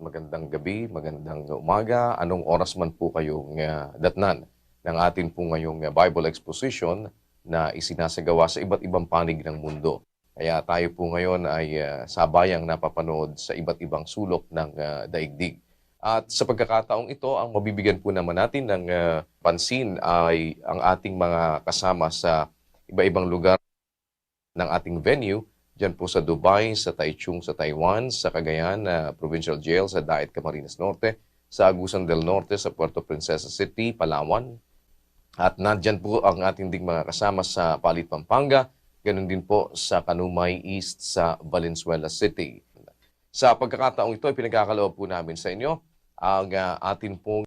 magandang gabi, magandang umaga, anong oras man po kayong datnan ng atin po ngayong Bible Exposition na isinasagawa sa iba't ibang panig ng mundo. Kaya tayo po ngayon ay sabayang napapanood sa iba't ibang sulok ng daigdig. At sa pagkakataong ito, ang mabibigyan po naman natin ng pansin ay ang ating mga kasama sa iba-ibang lugar ng ating venue, dyan po sa Dubai, sa Taichung, sa Taiwan, sa Cagayan Provincial Jail, sa Daet Camarines Norte, sa Agusan del Norte, sa Puerto Princesa City, Palawan. At nandyan po ang ating ding mga kasama sa Palit, Pampanga, ganun din po sa Kanumay East sa Valenzuela City. Sa pagkakataong ito, pinagkakaloob po namin sa inyo ang atin pong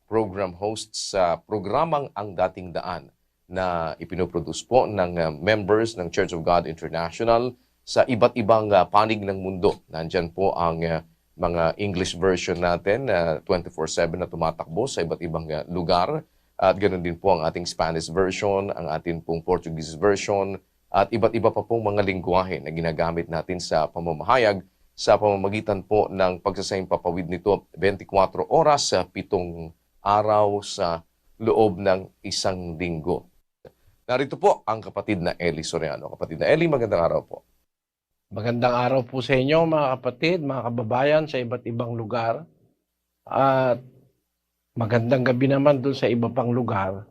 program host sa programang Ang Dating Daan na ipinoproduce po ng members ng Church of God International sa iba't ibang panig ng mundo. Nandyan po ang mga English version natin 24/7 na tumatakbo sa iba't ibang lugar. At ganoon din po ang ating Spanish version, ang ating pong Portuguese version, at iba't iba pa pong mga lingwahe na ginagamit natin sa pamamahayag sa pamamagitan po ng pagsasayang papawid nito 24 oras sa 7 araw sa loob ng isang linggo. Narito po ang kapatid na Eli Soriano. Kapatid na Eli, magandang araw po. Magandang araw po sa inyo mga kapatid, mga kababayan sa iba't ibang lugar. At magandang gabi naman dun sa iba pang lugar.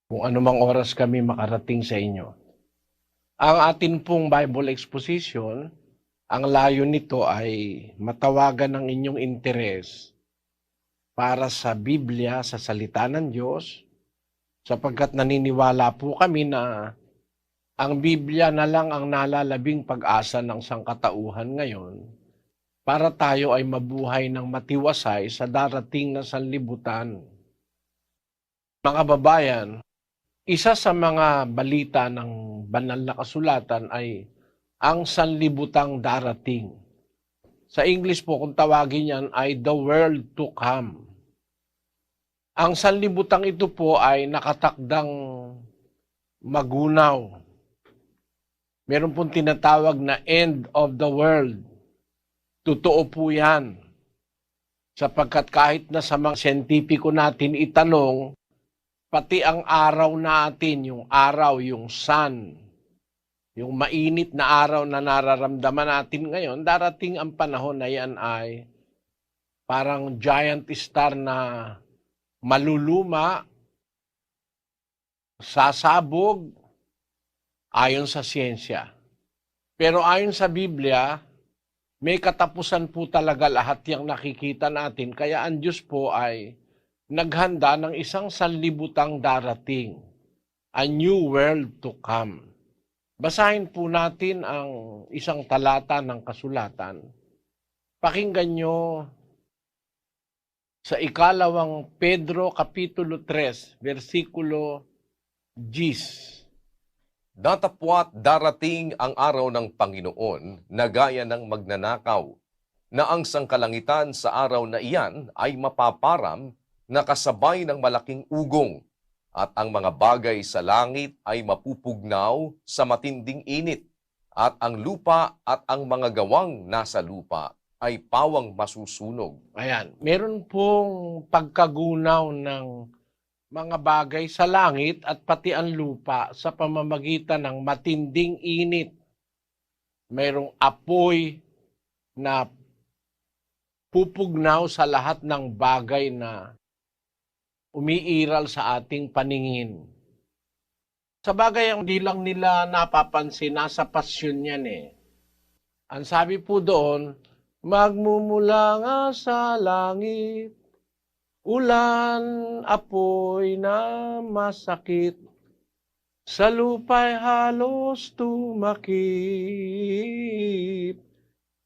Kung anumang oras kami makarating sa inyo. Ang atin pong Bible Exposition, ang layo nito ay matawagan ng inyong interes para sa Biblia, sa salita ng Diyos, sapagkat naniniwala po kami na ang Biblia na lang ang nalalabing pag-asa ng sangkatauhan ngayon para tayo ay mabuhay ng matiwasay sa darating na sanlibutan. Mga kababayan, isa sa mga balita ng banal na kasulatan ay ang sanlibutang darating. Sa English po, kung tawagin yan, ay the world to come. Ang sanlibutang ito po ay nakatakdang magunaw. Meron pong tinatawag na end of the world. Totoo po yan. Sapagkat kahit na sa mga siyentipiko natin itanong, pati ang araw natin, yung araw, yung sun, yung mainit na araw na nararamdaman natin ngayon, darating ang panahon na yan ay parang giant star na maluluma, sasabog, ayon sa siyensya. Pero ayon sa Biblia, may katapusan po talaga lahat yung nakikita natin. Kaya ang Diyos po ay naghanda ng isang sanlibutang darating. A new world to come. Basahin po natin ang isang talata ng kasulatan. Pakinggan nyo sa ikalawang Pedro Kapitulo 3, versikulo 10. Datapwat darating ang araw ng Panginoon na gaya ng magnanakaw, na ang sangkalangitan sa araw na iyan ay mapaparam na kasabay ng malaking ugong, at ang mga bagay sa langit ay mapupugnaw sa matinding init, at ang lupa at ang mga gawang nasa lupa ay pawang masusunog. Ayan, meron pong pagkagunaw ng mga bagay sa langit at pati ang lupa sa pamamagitan ng matinding init. Mayroong apoy na pupugnaw sa lahat ng bagay na umiiral sa ating paningin. Sa bagay ang di lang nila napapansin, nasa pasyon yan eh. Ang sabi po doon, magmumula nga sa langit, ulan, apoy na masakit, sa lupa'y halos tumakip,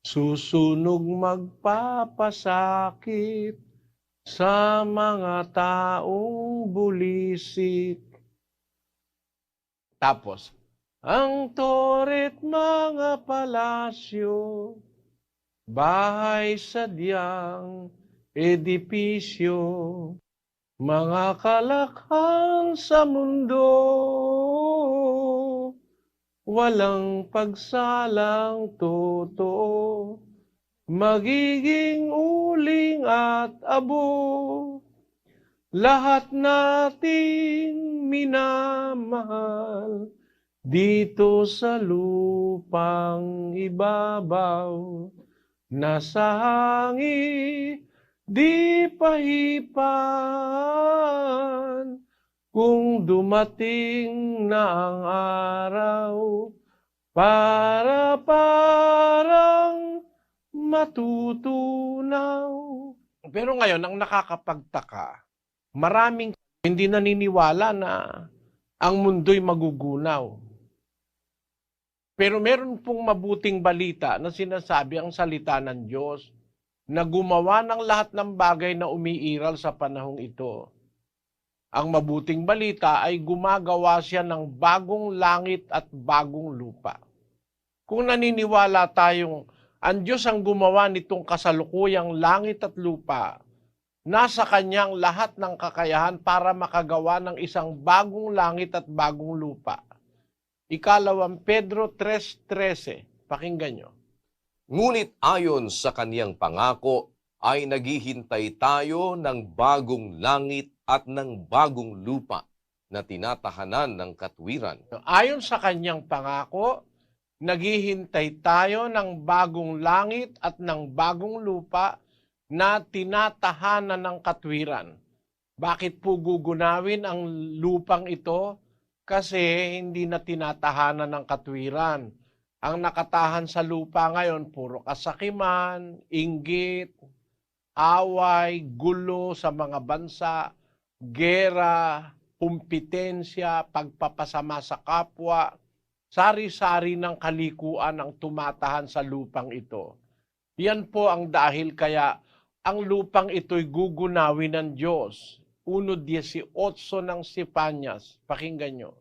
susunog magpapasakit sa mga taong bulisik. Tapos, ang tore't mga palasyo, bahay sadyang edipisyo, mga kalakhan sa mundo, walang pagsalang totoo, magiging uling at abo. Lahat nating minamahal dito sa lupang ibabaw. Nasa hangin di pahipan, kung dumating na ang araw, para parang matutunaw. Pero ngayon, ang nakakapagtaka, maraming hindi naniniwala na ang mundo'y magugunaw. Pero meron pong mabuting balita na sinasabi ang salita ng Diyos na gumawa ng lahat ng bagay na umiiral sa panahong ito. Ang mabuting balita ay gumagawa siya ng bagong langit at bagong lupa. Kung naniniwala tayong ang Diyos ang gumawa nitong kasalukuyang langit at lupa, nasa Kanyang lahat ng kakayahan para makagawa ng isang bagong langit at bagong lupa. Ikalawang Pedro 3:13. Pakinggan nyo. Ngunit ayon sa kaniyang pangako ay naghihintay tayo ng bagong langit at ng bagong lupa na tinatahanan ng katwiran. Ayon sa Kanyang pangako, naghihintay tayo ng bagong langit at ng bagong lupa na tinatahanan ng katwiran. Bakit po gugunawin ang lupang ito? Kasi hindi na tinatahanan ng katwiran. Ang nakatahan sa lupa ngayon, puro kasakiman, inggit, away, gulo sa mga bansa, gera, kumpitensya, pagpapasama sa kapwa, sari-sari ng kalikuan ang tumatahan sa lupang ito. Yan po ang dahil kaya ang lupang ito'y gugunawin ng Diyos. 1:18 ng Sifanyas. Pakinggan nyo.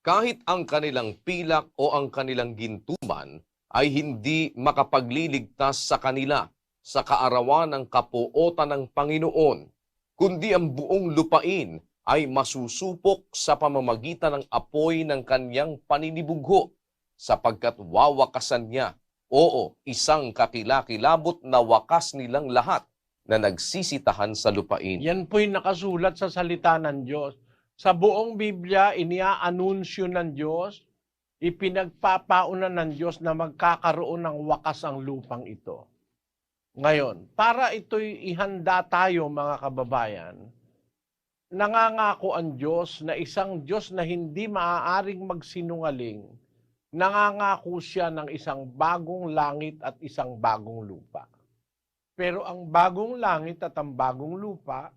Kahit ang kanilang pilak o ang kanilang gintuman ay hindi makapagliligtas sa kanila sa kaarawan ng kapuotan ng Panginoon, kundi ang buong lupain ay masusupok sa pamamagitan ng apoy ng kanyang paninibugho, sapagkat wawakasan niya, oo, isang kakilakilabot na wakas nilang lahat na nagsisitahan sa lupain. Yan po'y nakasulat sa salita ng Diyos. Sa buong Biblia, iniaanunsyo ng Diyos, ipinagpapauna ng Diyos na magkakaroon ng wakas ang lupang ito. Ngayon, para ito'y ihanda tayo mga kababayan, nangangako ang Diyos na isang Diyos na hindi maaaring magsinungaling, nangangako siya ng isang bagong langit at isang bagong lupa. Pero ang bagong langit at ang bagong lupa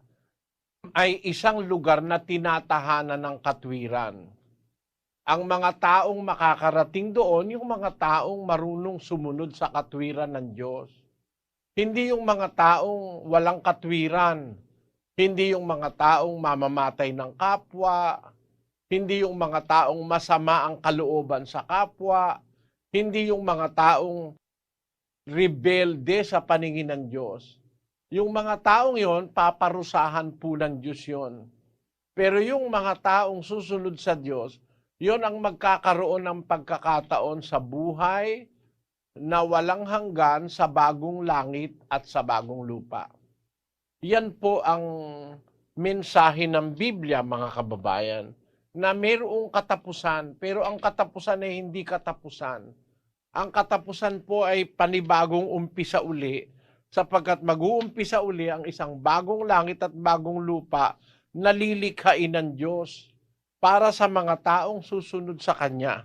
ay isang lugar na tinatahanan ng katwiran. Ang mga taong makakarating doon, yung mga taong marunong sumunod sa katwiran ng Diyos. Hindi yung mga taong walang katwiran. Hindi yung mga taong mamamatay ng kapwa. Hindi yung mga taong masama ang kalooban sa kapwa. Hindi yung mga taong rebelde sa paningin ng Diyos. Yung mga taong yon, paparusahan po ng Diyos yon. Pero yung mga taong susunod sa Diyos, yon ang magkakaroon ng pagkakataon sa buhay na walang hanggan sa bagong langit at sa bagong lupa. Yan po ang mensahe ng Biblia, mga kababayan, na mayroong katapusan, pero ang katapusan ay hindi katapusan. Ang katapusan po ay panibagong umpisa uli, sapagkat mag-uumpisa uli ang isang bagong langit at bagong lupa na lilikhain ng Diyos para sa mga taong susunod sa Kanya.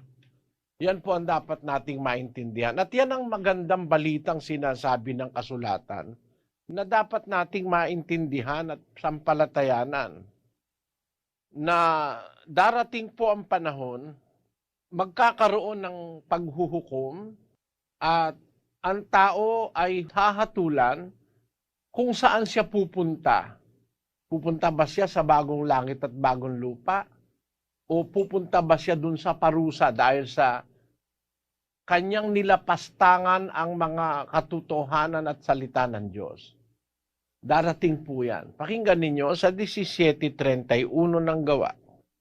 Yan po ang dapat nating maintindihan. At yan ang magandang balitang sinasabi ng kasulatan na dapat nating maintindihan at sampalatayanan na darating po ang panahon, magkakaroon ng paghuhukom at ang tao ay hahatulan kung saan siya pupunta. Pupunta ba siya sa bagong langit at bagong lupa? O pupunta ba siya dun sa parusa dahil sa kanyang nilapastangan ang mga katotohanan at salita ng Diyos? Darating po yan. Pakinggan ninyo sa 17:31 ng Gawa.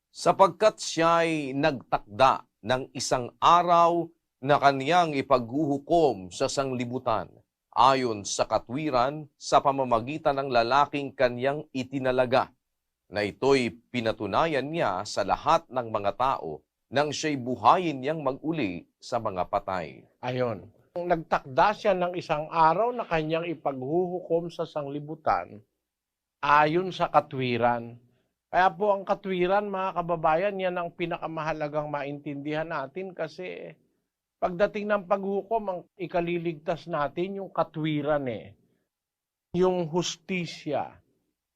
Sapagkat siya'y nagtakda ng isang araw na kaniyang ipaghuhukom sa sanglibutan ayon sa katwiran sa pamamagitan ng lalaking kanyang itinalaga, na ito'y pinatunayan niya sa lahat ng mga tao nang siya'y buhayin niyang mag-uli sa mga patay. Ayon. Nagtakda siya ng isang araw na kanyang ipaghuhukom sa sanglibutan ayon sa katwiran. Kaya po ang katwiran, mga kababayan, yan ang pinakamahalagang maintindihan natin kasi pagdating ng paghukom, ang ikaliligtas natin yung katwiran yung hustisya,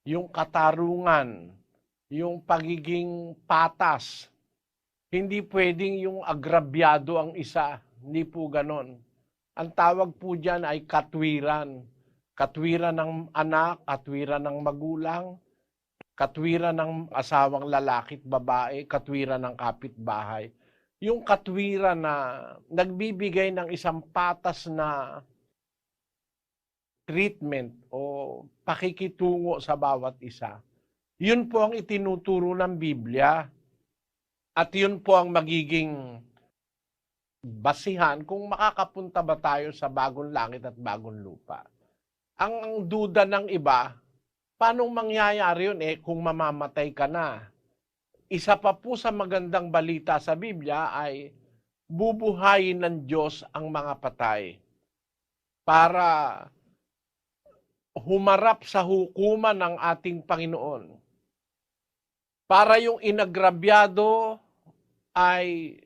yung katarungan, yung pagiging patas. Hindi pwedeng yung agrabyado ang isa, hindi po ganon. Ang tawag po dyan ay katwiran. Katwiran ng anak, katwiran ng magulang, katwiran ng asawang lalaki at babae, katwiran ng kapitbahay. Yung katwiran na nagbibigay ng isang patas na treatment o pakikitungo sa bawat isa. Yun po ang itinuturo ng Biblia. At yun po ang magiging basihan kung makakapunta ba tayo sa bagong langit at bagong lupa. Ang duda ng iba, paano mangyayari yun kung mamamatay ka na? Isa pa po sa magandang balita sa Biblia ay bubuhayin ng Diyos ang mga patay para humarap sa hukuman ng ating Panginoon. Para yung inagrabyado ay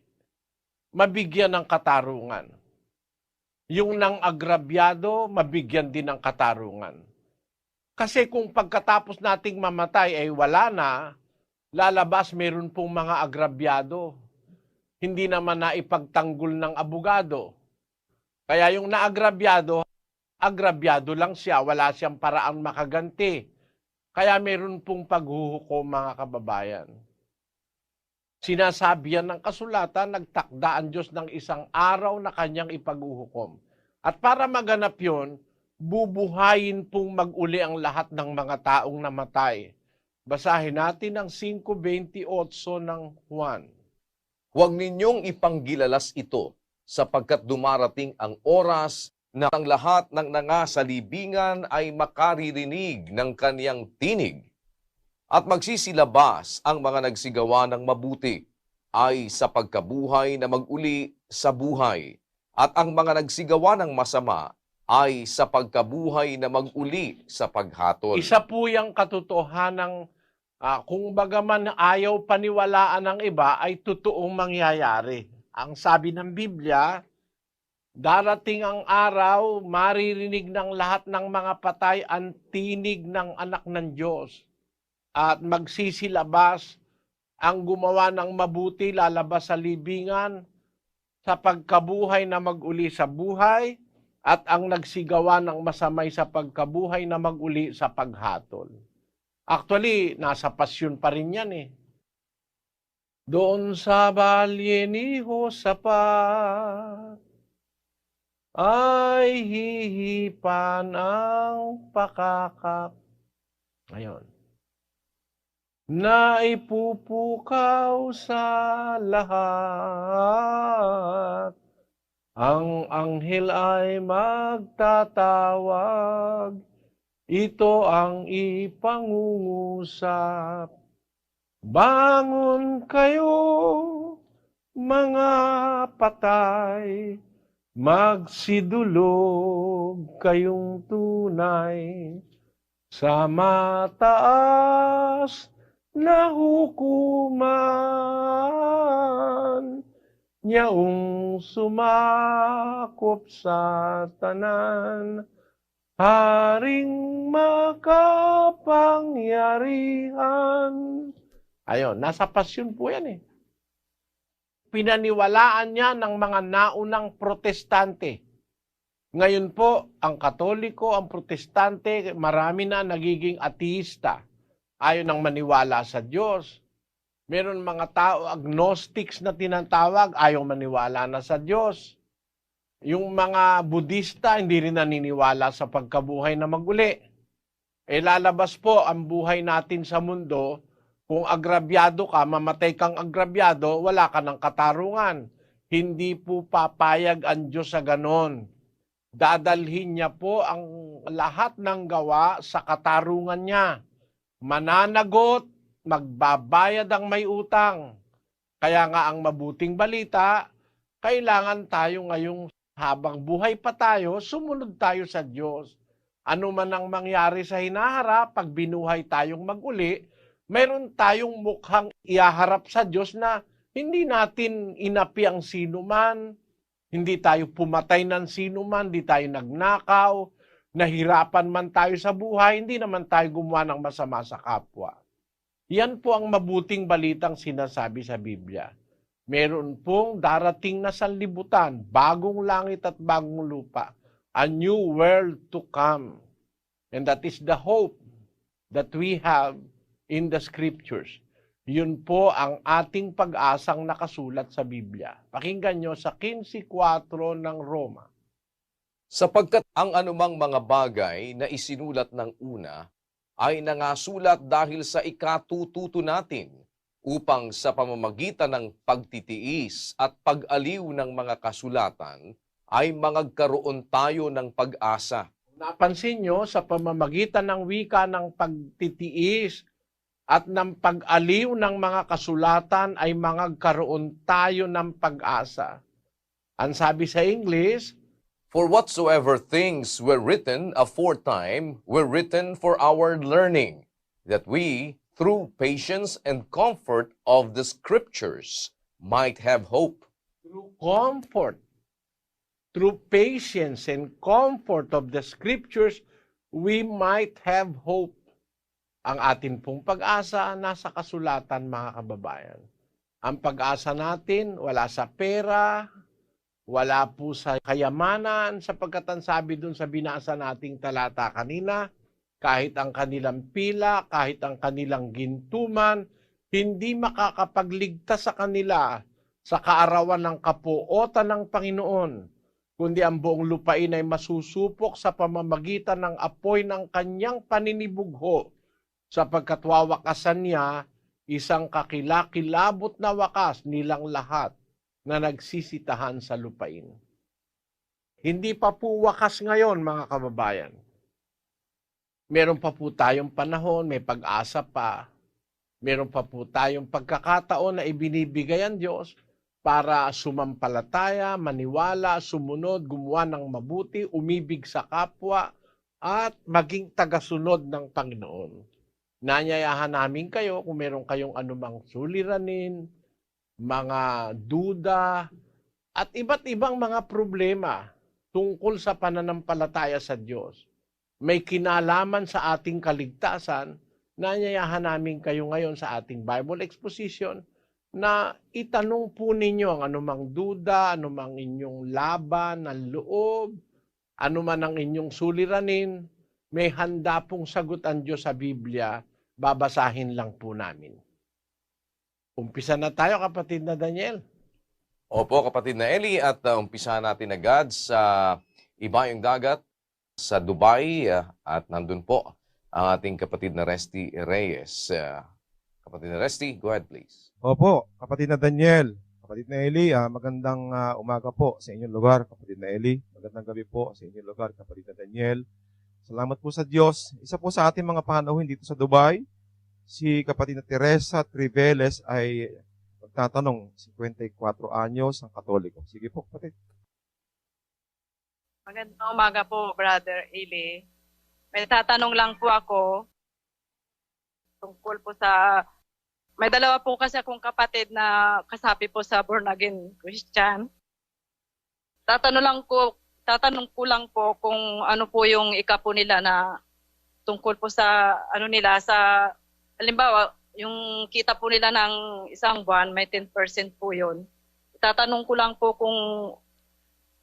mabigyan ng katarungan. Yung nang agrabyado, mabigyan din ng katarungan. Kasi kung pagkatapos nating mamatay ay wala na, lalabas meron pong mga agrabyado. Hindi naman naipagtanggol ng abogado. Kaya yung naagrabyado, agrabyado lang siya, wala siyang paraang makaganti. Kaya meron pong paghuhukom, mga kababayan. Sinasabi yan ng kasulatan, nagtakda ang Diyos ng isang araw na kanyang ipaghuhukom. At para maganap yun, bubuhayin pong mag-uli ang lahat ng mga taong namatay. Basahin natin ang 5:28 ng Juan. Huwag ninyong ipanggilalas ito, sapagkat dumarating ang oras na ang lahat ng nangasalibingan ay makaririnig ng kaniyang tinig. At magsisilabas ang mga nagsigawa ng mabuti ay sa pagkabuhay na mag-uli sa buhay, at ang mga nagsigawa ng masama ay sa pagkabuhay na mag-uli sa paghatol. Isa po yung katotohanan kung bagaman ayaw paniwalaan ng iba ay totoong mangyayari. Ang sabi ng Biblia, darating ang araw, maririnig ng lahat ng mga patay ang tinig ng anak ng Diyos. At magsisilabas ang gumawa ng mabuti, lalabas sa libingan, sa pagkabuhay na mag-uli sa buhay, at ang nagsigawa ng masamay sa pagkabuhay na mag-uli sa paghatol. Actually, nasa pasyon pa rin yan Doon sa balye ni Josaphat, ay hihipan ang pakakak. Ngayon, na ipupukaw sa lahat, ang anghel ay magtatawag, ito ang ipangungusap. Bangon kayo, mga patay, magsidulog kayong tunay sa mataas na hukuman, nyaong sumakop sa tanan, haring makapangyarihan. Ayun, nasa pasyon po yan Pinaniwalaan niya ng mga naunang protestante. Ngayon po, ang Katoliko, ang Protestante, marami na nagiging ateista. Ayaw nang maniwala sa Diyos. Meron mga tao, agnostics na tinatawag, ayaw maniwala na sa Diyos. Yung mga Budista, hindi rin naniniwala sa pagkabuhay na mag-uli. Lalabas po ang buhay natin sa mundo, kung agrabyado ka, mamatay kang agrabyado, wala ka ng katarungan. Hindi po papayag ang Diyos sa ganon. Dadalhin niya po ang lahat ng gawa sa katarungan niya. Mananagot, magbabayad ang may utang. Kaya nga ang mabuting balita, kailangan tayo ngayong habang buhay pa tayo, sumunod tayo sa Diyos. Ano man ang mangyari sa hinaharap, pag binuhay tayong maguli, mayroon tayong mukhang ihaharap sa Diyos na hindi natin inapi ang sinuman, hindi tayo pumatay ng sinuman, hindi tayo nagnakaw, nahirapan man tayo sa buhay, hindi naman tayo gumawa ng masama sa kapwa. Yan po ang mabuting balitang sinasabi sa Biblia. Meron pong darating na sanlibutan, bagong langit at bagong lupa, a new world to come. And that is the hope that we have in the scriptures. Yun po ang ating pag-asang nakasulat sa Biblia. Pakinggan nyo sa 15:4 ng Roma. Sapagkat ang anumang mga bagay na isinulat ng una ay nangasulat dahil sa ikatututo natin upang sa pamamagitan ng pagtitiis at pag-aliw ng mga kasulatan ay magkaroon tayo ng pag-asa. Napansin nyo, sa pamamagitan ng wika ng pagtitiis at ng pag-aliw ng mga kasulatan ay magkaroon tayo ng pag-asa. Ang sabi sa English, For whatsoever things were written aforetime were written for our learning, that we, through patience and comfort of the Scriptures, might have hope. through comfort, through patience and comfort of the Scriptures, we might have hope. Ang atin pong pag-asa nasa kasulatan, mga kababayan. Ang pag-asa natin wala sa pera, wala po sa kayamanan, sapagkat ang sabi dun sa binasa nating talata kanina, kahit ang kanilang pila, kahit ang kanilang gintuman, hindi makakapagligtas sa kanila sa kaarawan ng kapuotan ng Panginoon, kundi ang buong lupain ay masusupok sa pamamagitan ng apoy ng kanyang paninibugho, sapagkat wawakasan niya isang kakilakilabot na wakas nilang lahat na nagsisitahan sa lupain. Hindi pa po wakas ngayon, mga kababayan. Meron pa po tayong panahon, may pag-asa pa. Meron pa po tayong pagkakataon na ibinibigay ang Diyos para sumampalataya, maniwala, sumunod, gumawa ng mabuti, umibig sa kapwa, at maging tagasunod ng Panginoon. Nanyayahan namin kayo kung meron kayong anumang suliranin, mga duda, at iba't ibang mga problema tungkol sa pananampalataya sa Diyos. May kinalaman sa ating kaligtasan, nanyayahan namin kayo ngayon sa ating Bible exposition na itanong po ninyo ang anumang duda, anumang inyong laban ng loob, anuman ang inyong suliranin, may handa pong sagot ang Diyos sa Biblia, babasahin lang po namin. Umpisa na tayo, kapatid na Daniel. Opo, kapatid na Eli, at umpisa natin agad sa Ibayong Dagat sa Dubai, at nandun po ang ating kapatid na Resty Reyes. Kapatid na Resty, go ahead please. Opo, kapatid na Daniel, kapatid na Eli, magandang umaga po sa inyong lugar, kapatid na Eli. Magandang gabi po sa inyong lugar, kapatid na Daniel. Salamat po sa Diyos. Isa po sa ating mga panauhin dito sa Dubai, si kapatid na Teresa Triveles ay magtatanong, 54 anyos, ang Katoliko. Sige po, kapatid. Magandang umaga po, Brother Eli. May tatanong lang po ako tungkol po sa... May dalawa po kasi akong kapatid na kasapi po sa born again Christian. Tatanong ko lang po kung ano po yung ikapo nila na tungkol po sa ano nila sa halimbawa yung kita po nila ng isang buwan may 10% po yun. Tatanong ko lang po kung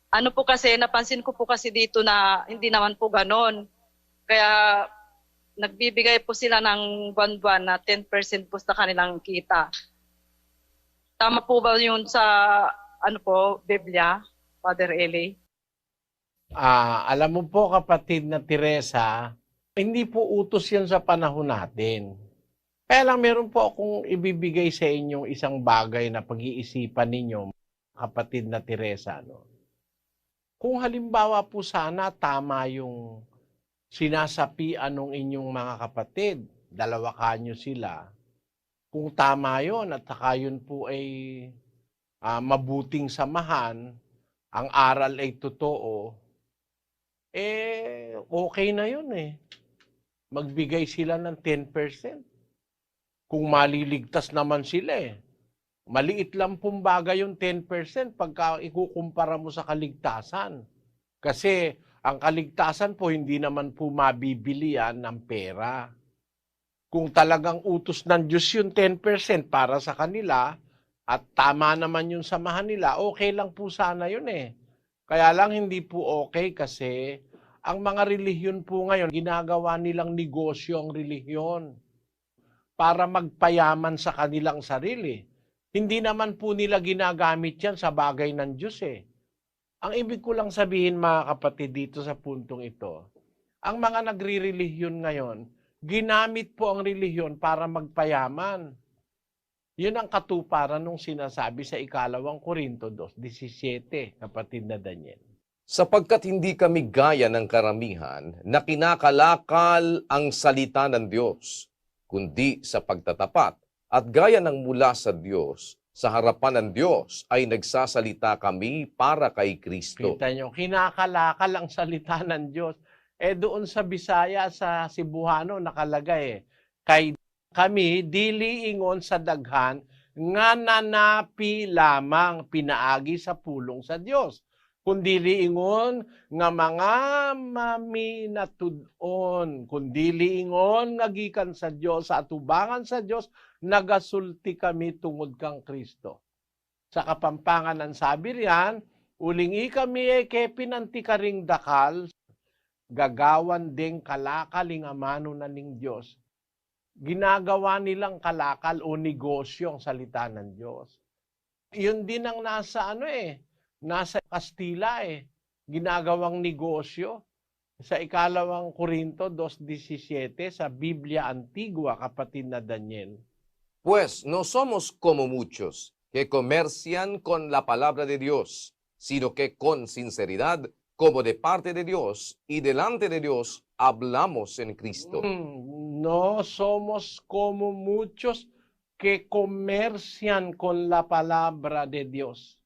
ano po kasi napansin ko po kasi dito na hindi naman po ganon. Kaya nagbibigay po sila ng buwan-buwan na 10% po sa kanilang kita. Tama po ba yun sa ano po Biblia, Father Eli? Alam mo po, kapatid na Teresa, hindi po utos yan sa panahon natin. Kaya lang meron po akong ibibigay sa inyong isang bagay na pag-iisipan ninyo, kapatid na Teresa. No? Kung halimbawa po sana tama yung sinasapian ng inyong mga kapatid, dalawa kanyo sila, kung tama yon at saka yun po ay mabuting samahan, ang aral ay totoo, okay na yun eh. Magbigay sila ng 10%. Kung maliligtas naman sila eh. Maliit lang pong bagay yung 10% pagka ikukumpara mo sa kaligtasan. Kasi ang kaligtasan po hindi naman po mabibili yan ng pera. Kung talagang utos ng Diyos yung 10% para sa kanila at tama naman yung samahan nila, okay lang po sana yun eh. Kaya lang hindi po okay kasi ang mga relihiyon po ngayon, ginagawa nilang negosyo ang relihiyon para magpayaman sa kanilang sarili. Hindi naman po nila ginagamit yan sa bagay ng Diyos eh. Ang ibig ko lang sabihin mga kapatid dito sa puntong ito, ang mga nagre-relihiyon ngayon, ginamit po ang relihiyon para magpayaman. Yun ang katuparan nung sinasabi sa 2 Korinto 2:17, kapatid na Daniel. Sapagkat hindi kami gaya ng karamihan na kinakalakal ang salita ng Diyos, kundi sa pagtatapat at gaya ng mula sa Diyos, sa harapan ng Diyos ay nagsasalita kami para kay Kristo. Kita nyo, kinakalakal ang salita ng Diyos. Doon sa Bisaya, sa Cebuano, nakalagay kay kami, dili ingon sa daghan, nga nanapi lamang pinaagi sa pulong sa Diyos. Kundi ingon nga mga maminatud-on, kundi ingon nga gikan sa Dios, sa atubangan sa Dios, nagasulti kami tungod kang Kristo. Sa Kapampangan ang sabi riyan, ulingi kami pinanti karing dakal, gagawan ding kalakaling amano na ning Dios. Ginagawa nilang kalakal o negosyo ang salita ng Diyos. Yun din ang nasa nasa Kastila ginagawang negosyo. Sa 2 Korinto 2:17 sa Biblia Antigua, kapatid na Daniel. Pues no somos como muchos que comercian con la palabra de Dios, sino que con sinceridad, como de parte de Dios y delante de Dios, hablamos en Cristo. No somos como muchos que comercian con la palabra de Dios.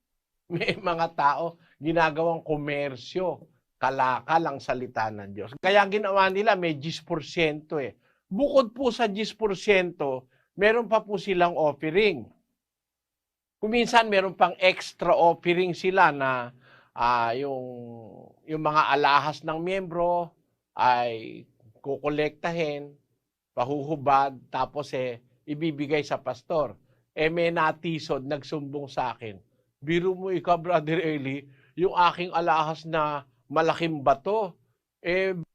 May mga tao ginagawang komersyo, kalakal ang salita ng Diyos. Kaya ginawa nila may 10% Bukod po sa 10%, meron pa po silang offering. Kuminsan meron pang extra offering sila na yung mga alahas ng miyembro ay kukolektahin, pahuhubad, tapos ibibigay sa pastor. May natisod, nagsumbong sa akin. Biro mo ikaw, Brother Eli, yung aking alahas na malaking bato,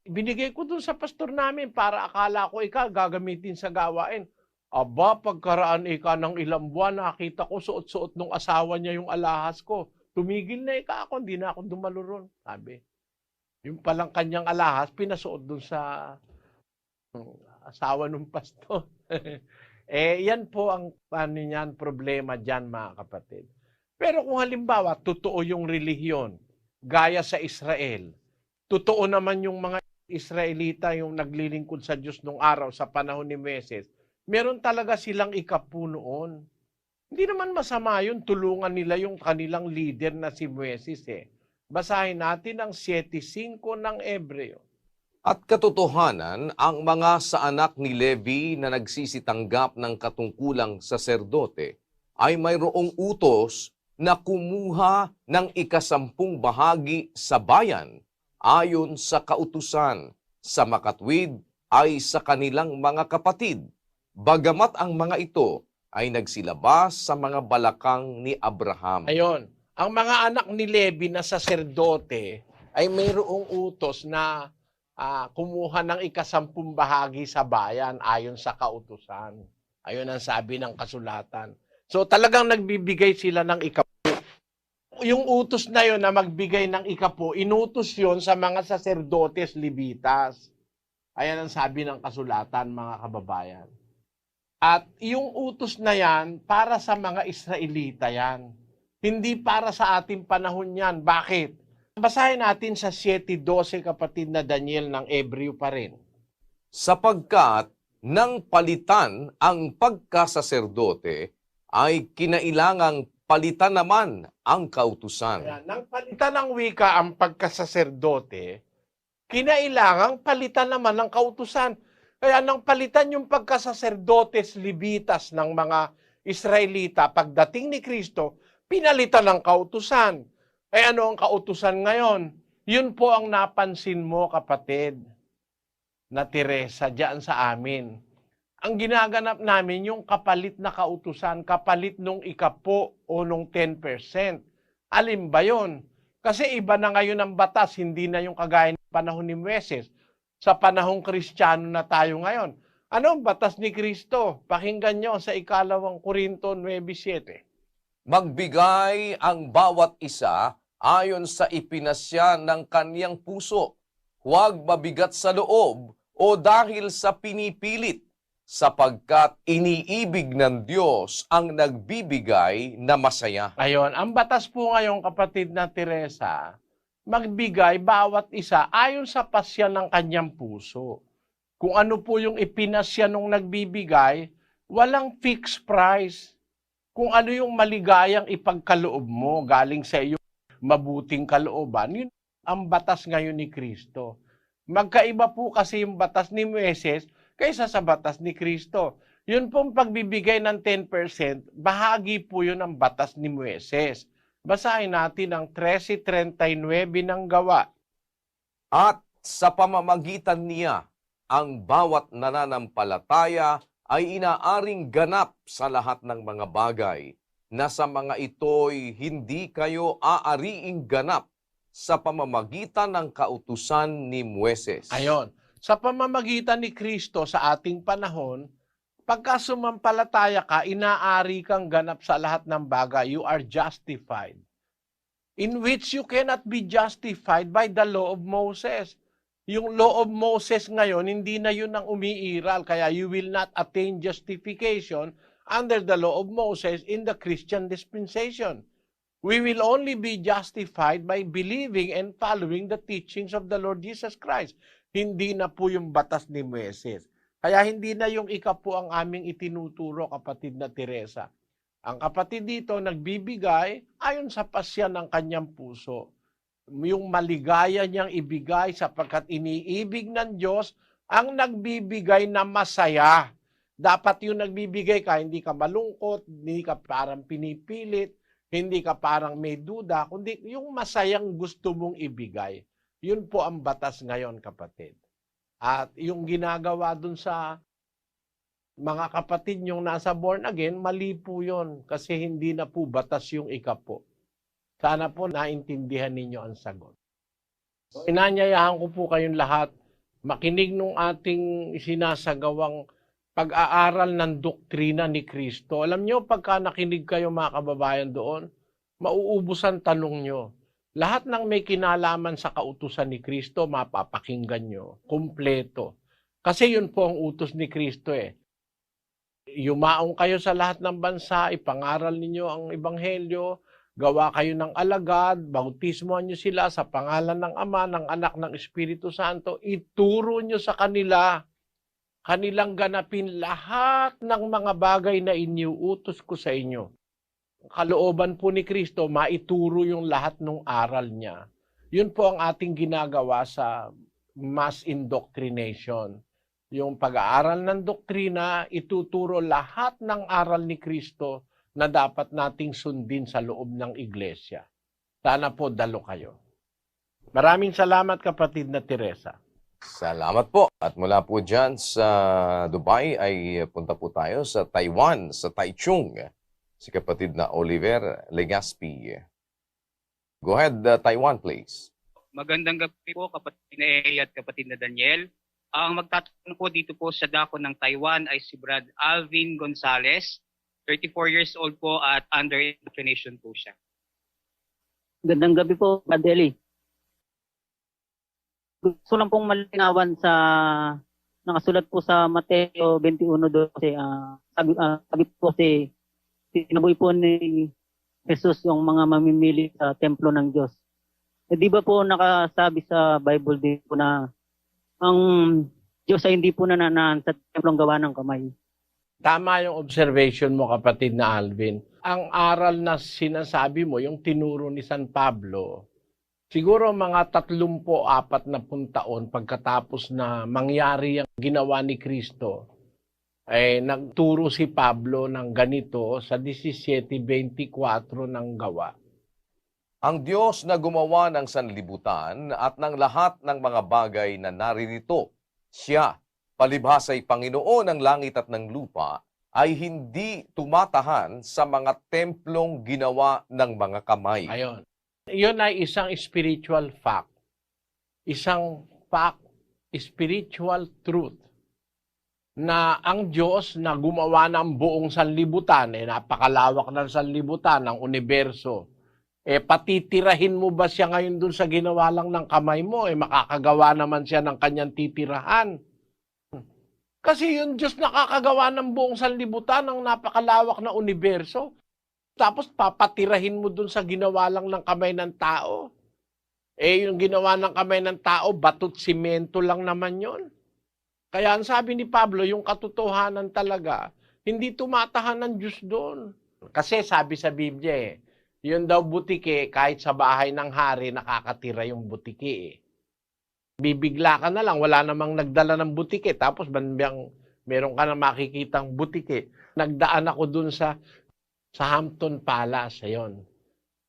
binigay ko dun sa pastor namin para akala ko ikaw gagamitin sa gawain. Aba, pagkaraan ng ilang buwan, nakita ko suot-suot nung asawa niya yung alahas ko. Tumigil na ako, hindi na ako dumalo ron, sabi. Yung palang kanyang alahas, pinasuot dun sa asawa ng pastor. Yan po ang problema dyan, mga kapatid. Pero kung halimbawa, totoo yung relihiyon, gaya sa Israel, totoo naman yung mga Israelita, yung naglilingkod sa Diyos nung araw, sa panahon ni Moises, meron talaga silang ikapunoon. Hindi naman masama yun, tulungan nila yung kanilang leader na si Moises. Basahin natin ang 7:5 ng Hebreo. At katotohanan, ang mga sa anak ni Levi na nagsisitanggap ng katungkulang saserdote ay mayroong utos na kumuha ng 10% bahagi sa bayan ayon sa kautusan, sa makatwid ay sa kanilang mga kapatid, bagamat ang mga ito ay nagsilabas sa mga balakang ni Abraham. Ayon, ang mga anak ni Levi na saserdote ay mayroong utos na kumuha ng 10% bahagi sa bayan ayon sa kautusan. Ayon ang sabi ng kasulatan. So talagang nagbibigay sila ng 10%. Yung utos na yon na magbigay ng 10%, inutos yon sa mga saserdotes Levitas. Ayan ang sabi ng kasulatan, mga kababayan. At yung utos na yan, para sa mga Israelita yan. Hindi para sa ating panahon yan. Bakit? Basahin natin sa 7:12, kapatid na Daniel, ng Ebreo pa rin. Sapagkat nang palitan ang pagkasaserdote, ay kinailangang palitan naman ang kautusan. Kaya, nang palitan ng wika ang pagkasaserdote, kinailangang palitan naman ng kautusan. Kaya nang palitan yung pagkasaserdotes libitas ng mga Israelita, pagdating ni Kristo, pinalitan ng kautusan. Eh ano ang kautusan ngayon? Yun po ang napansin mo, kapatid na Teresa, diyan sa amin. Ang ginaganap namin yung kapalit na kautusan, kapalit nung ikapo o nung 10%. Alin ba yun? Kasi iba na ngayon ang batas, hindi na yung kagaya ng panahon ni Moises. Sa panahong Kristiyano na tayo ngayon. Ano ang batas ni Kristo? Pakinggan nyo sa 2 Korinto 9:7. Magbigay ang bawat isa ayon sa ipinasya ng kaniyang puso, huwag mabigat sa loob o dahil sa pinipilit, sapagkat iniibig ng Diyos ang nagbibigay na masaya. Ayon, ang batas po ngayon, kapatid na Teresa, magbigay bawat isa ayon sa pasya ng kanyang puso. Kung ano po yung ipinasya nung nagbibigay, walang fixed price. Kung ano yung maligayang ipagkaloob mo galing sa iyong mabuting kalooban, yun ang batas ngayon ni Kristo. Magkaiba po kasi yung batas ni Moises kaysa sa batas ni Kristo. Yun pong pagbibigay ng 10%, bahagi po yun ng batas ni Moises. Basahin natin ang 13:39 ng Gawa. At sa pamamagitan niya, ang bawat nananampalataya ay inaaring ganap sa lahat ng mga bagay, na sa mga ito'y hindi kayo aariing ganap sa pamamagitan ng kautusan ni Moises. Ayon, sa pamamagitan ni Kristo sa ating panahon, pagka sumampalataya ka, inaari kang ganap sa lahat ng bagay. You are justified. In which you cannot be justified by the law of Moses. Yung law of Moses ngayon, hindi na yun ang umiiral. Kaya you will not attain justification under the law of Moses in the Christian dispensation. We will only be justified by believing and following the teachings of the Lord Jesus Christ. Hindi na po yung batas ni Moises. Kaya hindi na yung ikapo ang aming itinuturo, kapatid na Teresa. Ang kapatid dito nagbibigay ayon sa pasya ng kanyang puso. Yung maligaya niyang ibigay sapagkat iniibig ng Diyos ang nagbibigay na masaya. Dapat yung nagbibigay ka, hindi ka malungkot, hindi ka parang pinipilit, hindi ka parang may duda, kundi yung masayang gusto mong ibigay. Yun po ang batas ngayon, kapatid. At yung ginagawa dun sa mga kapatid yung nasa born again, mali po yun kasi hindi na po batas yung ikapo. Sana po naintindihan ninyo ang sagot. So, inanyayahan ko po kayong lahat makinig nung ating sinasagawang pag-aaral ng doktrina ni Kristo. Alam nyo, pagka nakinig kayo mga kababayan doon, mauubos ang tanong nyo. Lahat ng may kinalaman sa kautusan ni Kristo, mapapakinggan nyo. Kumpleto. Kasi yun po ang utos ni Kristo eh. Yumaong kayo sa lahat ng bansa, ipangaral ninyo ang ebanghelyo, gawa kayo ng alagad, bautismohan nyo sila sa pangalan ng Ama, ng Anak, ng Espiritu Santo, ituro nyo sa kanila, kanilang ganapin lahat ng mga bagay na iniuutos ko sa inyo. Kalooban po ni Kristo, maituro yung lahat ng aral niya. Yun po ang ating ginagawa sa mass indoctrination. Yung pag-aaral ng doktrina, ituturo lahat ng aral ni Kristo na dapat nating sundin sa loob ng iglesia. Sana po dalo kayo. Maraming salamat, kapatid na Teresa. Salamat po. At mula po dyan sa Dubai ay punta po tayo sa Taiwan, sa Taichung. Si kapatid na Oliver Legaspi. Go ahead, Taiwan, please. Magandang gabi po, kapatid na Eli at kapatid na Daniel. Ang magtatanong po dito po sa dako ng Taiwan ay si Brad Alvin Gonzalez. 34 years old po at under indoctrination po siya. Gandang gabi po, Kadeli. Gusto lang pong malinawan sa nakasulat po sa Mateo 21:12. Sabi po sinaboy po ni Jesus yung mga mamimili sa templo ng Diyos. di ba po nakasabi sa Bible din po na ang Diyos ay hindi po nananahan sa templong gawa ng kamay. Tama yung observation mo, kapatid na Alvin. Ang aral na sinasabi mo, yung tinuro ni San Pablo, siguro mga 34 taon pagkatapos na mangyari ang ginawa ni Kristo, ay nagturo si Pablo ng ganito sa 17:24 ng Gawa. Ang Diyos na gumawa ng sanlibutan at ng lahat ng mga bagay na naririto, siya, palibhasay Panginoon ng langit at ng lupa, ay hindi tumatahan sa mga templong ginawa ng mga kamay. Ayon. Iyon ay isang spiritual fact. Isang fact, spiritual truth, na ang Diyos na gumawa ng buong sanlibutan, napakalawak ng sanlibutan, ng universo, patitirahin mo ba siya ngayon dun sa ginawa lang ng kamay mo? Makakagawa naman siya ng kanyang titirahan. Kasi yung Diyos nakakagawa ng buong sanlibutan, ng napakalawak na universo. Tapos papatirahin mo dun sa ginawa lang ng kamay ng tao. Yung ginawa ng kamay ng tao, batot simento lang naman yon. Kaya ang sabi ni Pablo, yung katotohanan talaga, hindi tumatahan ng Diyos doon. Kasi sabi sa Biblia, yun daw butike, kahit sa bahay ng hari, nakakatira yung butike. Bibigla ka na lang, wala namang nagdala ng butike. Tapos meron ka na makikitang butike. Nagdaan ako dun sa Hampton Palace, ayon.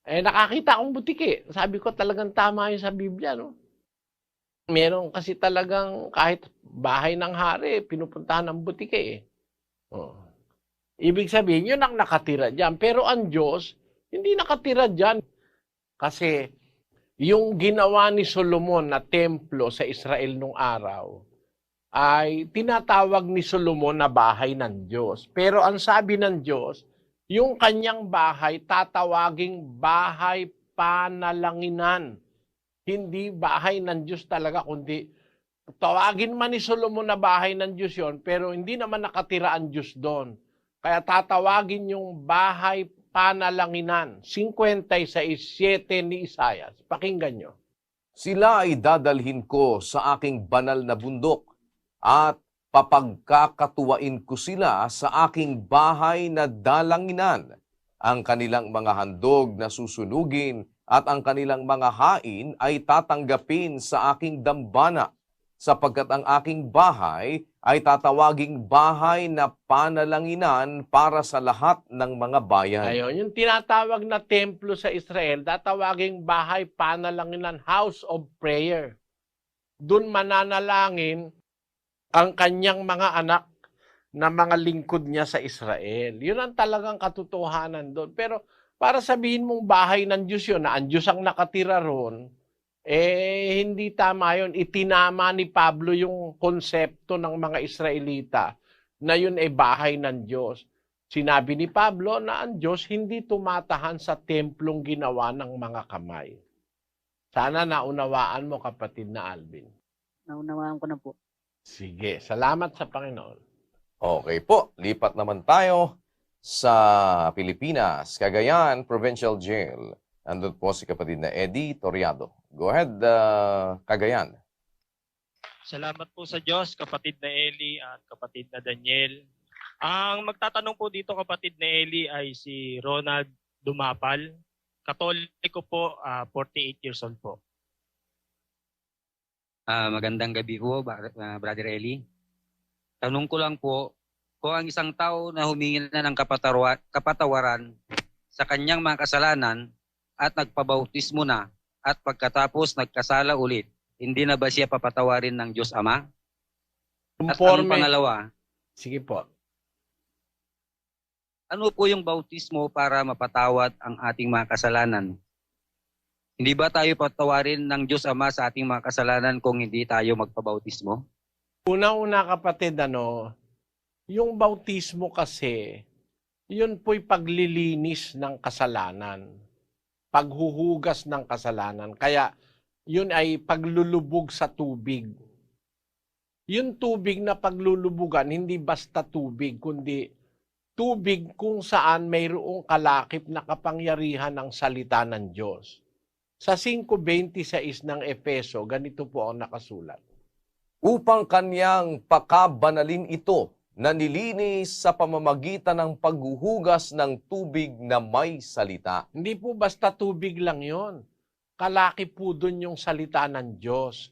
Nakakita akong butike. Sabi ko talagang tama yun sa Biblia, no? Meron kasi talagang kahit bahay ng hari, pinupuntahan ng butike. Ibig sabihin, yun ang nakatira dyan. Pero ang Diyos, hindi nakatira dyan. Kasi yung ginawa ni Solomon na templo sa Israel nung araw, ay tinatawag ni Solomon na bahay ng Diyos. Pero ang sabi ng Diyos, yung kanyang bahay tatawaging bahay panalanginan. Hindi bahay ng Diyos talaga, kundi tawagin man ni Solomon na bahay ng Diyos yon, pero hindi naman nakatira ang Diyos doon. Kaya tatawagin yung bahay panalanginan. 56:7 ni Isaias. Pakinggan nyo. Sila ay dadalhin ko sa aking banal na bundok at papagkakatuwain ko sila sa aking bahay na dalanginan. Ang kanilang mga handog na susunugin at ang kanilang mga hain ay tatanggapin sa aking dambana, sapagkat ang aking bahay ay tatawaging bahay na panalanginan para sa lahat ng mga bayan. Ayun, yung tinatawag na templo sa Israel, tatawaging bahay panalanginan, house of prayer. Doon mananalangin ang kanyang mga anak na mga lingkod niya sa Israel. Yun ang talagang katotohanan doon. Pero para sabihin mong bahay ng Diyos yun, na ang Diyos ang nakatira roon, hindi tama yun. Itinama ni Pablo yung konsepto ng mga Israelita na yun ay bahay ng Diyos. Sinabi ni Pablo na ang Diyos hindi tumatahan sa templong ginawa ng mga kamay. Sana naunawaan mo, kapatid na Alvin. Naunawaan ko na po. Sige, salamat sa Panginoon. Okay po, lipat naman tayo sa Pilipinas, Cagayan Provincial Jail. Nandun po si kapatid na Eddie Toriado. Go ahead, Cagayan. Salamat po sa Diyos, kapatid na Eli at kapatid na Daniel. Ang magtatanong po dito, kapatid na Eli, ay si Ronald Dumapal. Katoliko po, 48 years old po. Magandang gabi po, Brother Eli. Tanong ko lang po, kung ang isang tao na humingi na ng kapatawaran sa kanyang mga kasalanan at nagpabautismo na at pagkatapos nagkasala ulit, hindi na ba siya papatawarin ng Diyos Ama? At ang pangalawa, sige po. Ano po yung bautismo para mapatawad ang ating mga kasalanan? Hindi ba tayo patawarin ng Diyos Ama sa ating mga kasalanan kung hindi tayo magpabautismo? Una-una, kapatid, yung bautismo kasi, yun po'y paglilinis ng kasalanan. Paghuhugas ng kasalanan. Kaya, yun ay paglulubog sa tubig. Yung tubig na paglulubugan, hindi basta tubig, kundi tubig kung saan mayroong kalakip na kapangyarihan ng salita ng Diyos. Sa 5:26 ng Efeso, ganito po ang nakasulat. Upang kanyang pakabanalin ito na nilinis sa pamamagitan ng paghuhugas ng tubig na may salita. Hindi po basta tubig lang yon. Kalaki po dun yung salita ng Diyos.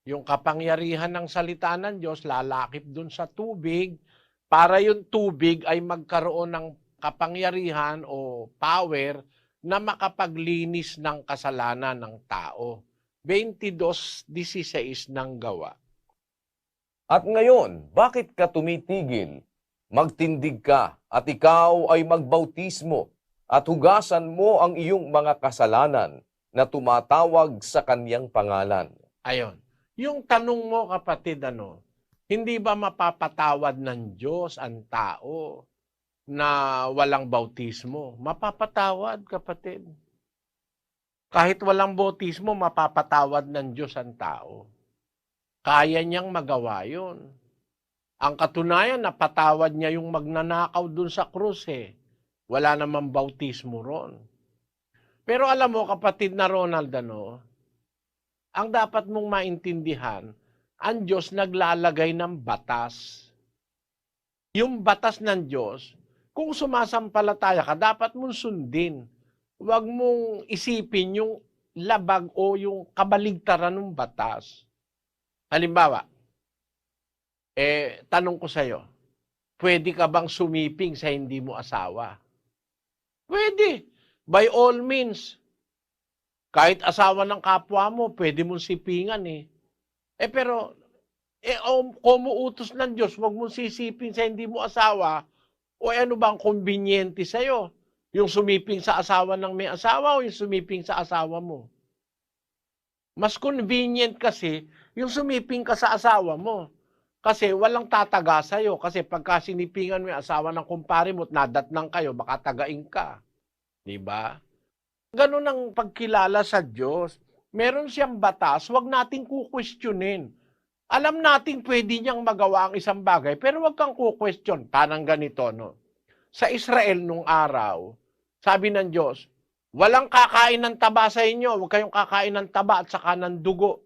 Yung kapangyarihan ng salita ng Diyos, lalakip dun sa tubig para yung tubig ay magkaroon ng kapangyarihan o power na makapaglinis ng kasalanan ng tao. 22:16 ng Gawa. At ngayon, bakit ka tumitigil? Magtindig ka at ikaw ay magbautismo at hugasan mo ang iyong mga kasalanan na tumatawag sa kanyang pangalan. Ayon. Yung tanong mo, kapatid, hindi ba mapapatawad ng Diyos ang tao na walang bautismo? Mapapatawad, kapatid. Kahit walang bautismo, mapapatawad ng Diyos ang tao. Kaya niyang magawa yun. Ang katunayan, napatawad niya yung magnanakaw dun sa krus eh. Wala namang bautismo ron. Pero alam mo, kapatid na Ronald, ang dapat mong maintindihan, ang Diyos naglalagay ng batas. Yung batas ng Diyos, kung sumasampalataya ka, dapat mong sundin. Huwag mong isipin yung labag o yung kabaligtaran ng batas. Halimbawa, tanong ko sa'yo, pwede ka bang sumiping sa hindi mo asawa? Pwede. By all means. Kahit asawa ng kapwa mo, pwede mong sipingan eh. Pero, kung utos ng Diyos, huwag mong sisiping sa hindi mo asawa, o ano bang konbinyente sa'yo? Yung sumiping sa asawa ng may asawa o yung sumiping sa asawa mo? Mas convenient kasi yung sumiping ka sa asawa mo. Kasi walang tataga sa'yo. Kasi pagka sinipingan mo yung asawa ng kumpare mo at nadatnang kayo, baka tagain ka. Diba? Ganun ang pagkilala sa Diyos. Meron siyang batas, huwag nating kukwestiyonin. Alam natin pwede niyang magawa ang isang bagay, pero huwag kang kukwestiyon. Parang ganito, Sa Israel nung araw, sabi ng Diyos, walang kakain ng taba sa inyo, huwag kayong kakain ng taba at saka ng dugo.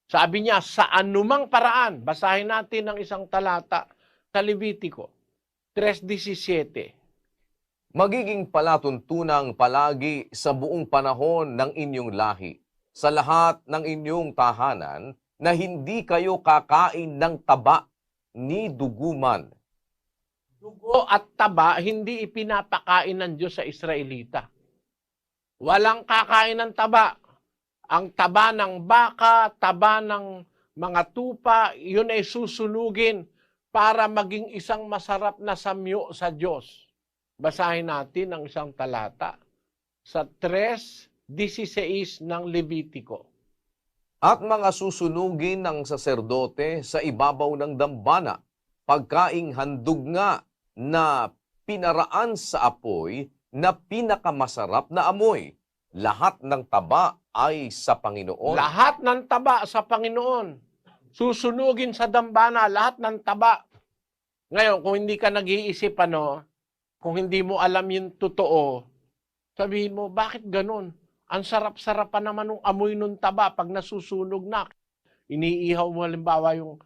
Sabi niya, sa anumang paraan, basahin natin ang isang talata sa Levitico 3:17. Magiging palatuntunang palagi sa buong panahon ng inyong lahi, sa lahat ng inyong tahanan, na hindi kayo kakain ng taba ni duguman. Dugo at taba, hindi ipinapakain ng Diyos sa Israelita. Walang kakain ng taba. Ang taba ng baka, taba ng mga tupa, yun ay susunugin para maging isang masarap na samyo sa Diyos. Basahin natin ang isang talata sa 3:16 ng Levitico. At mga susunugin ng saserdote sa ibabaw ng dambana, pagkaing handog nga na pinaraan sa apoy na pinakamasarap na amoy. Lahat ng taba ay sa Panginoon. Lahat ng taba sa Panginoon. Susunugin sa dambana, lahat ng taba. Ngayon, kung hindi ka nag-iisip, kung hindi mo alam yung totoo, sabihin mo, bakit ganun? Ang sarap-sarap pa naman ng amoy ng taba pag nasusunog na. Iniihaw mo halimbawa yung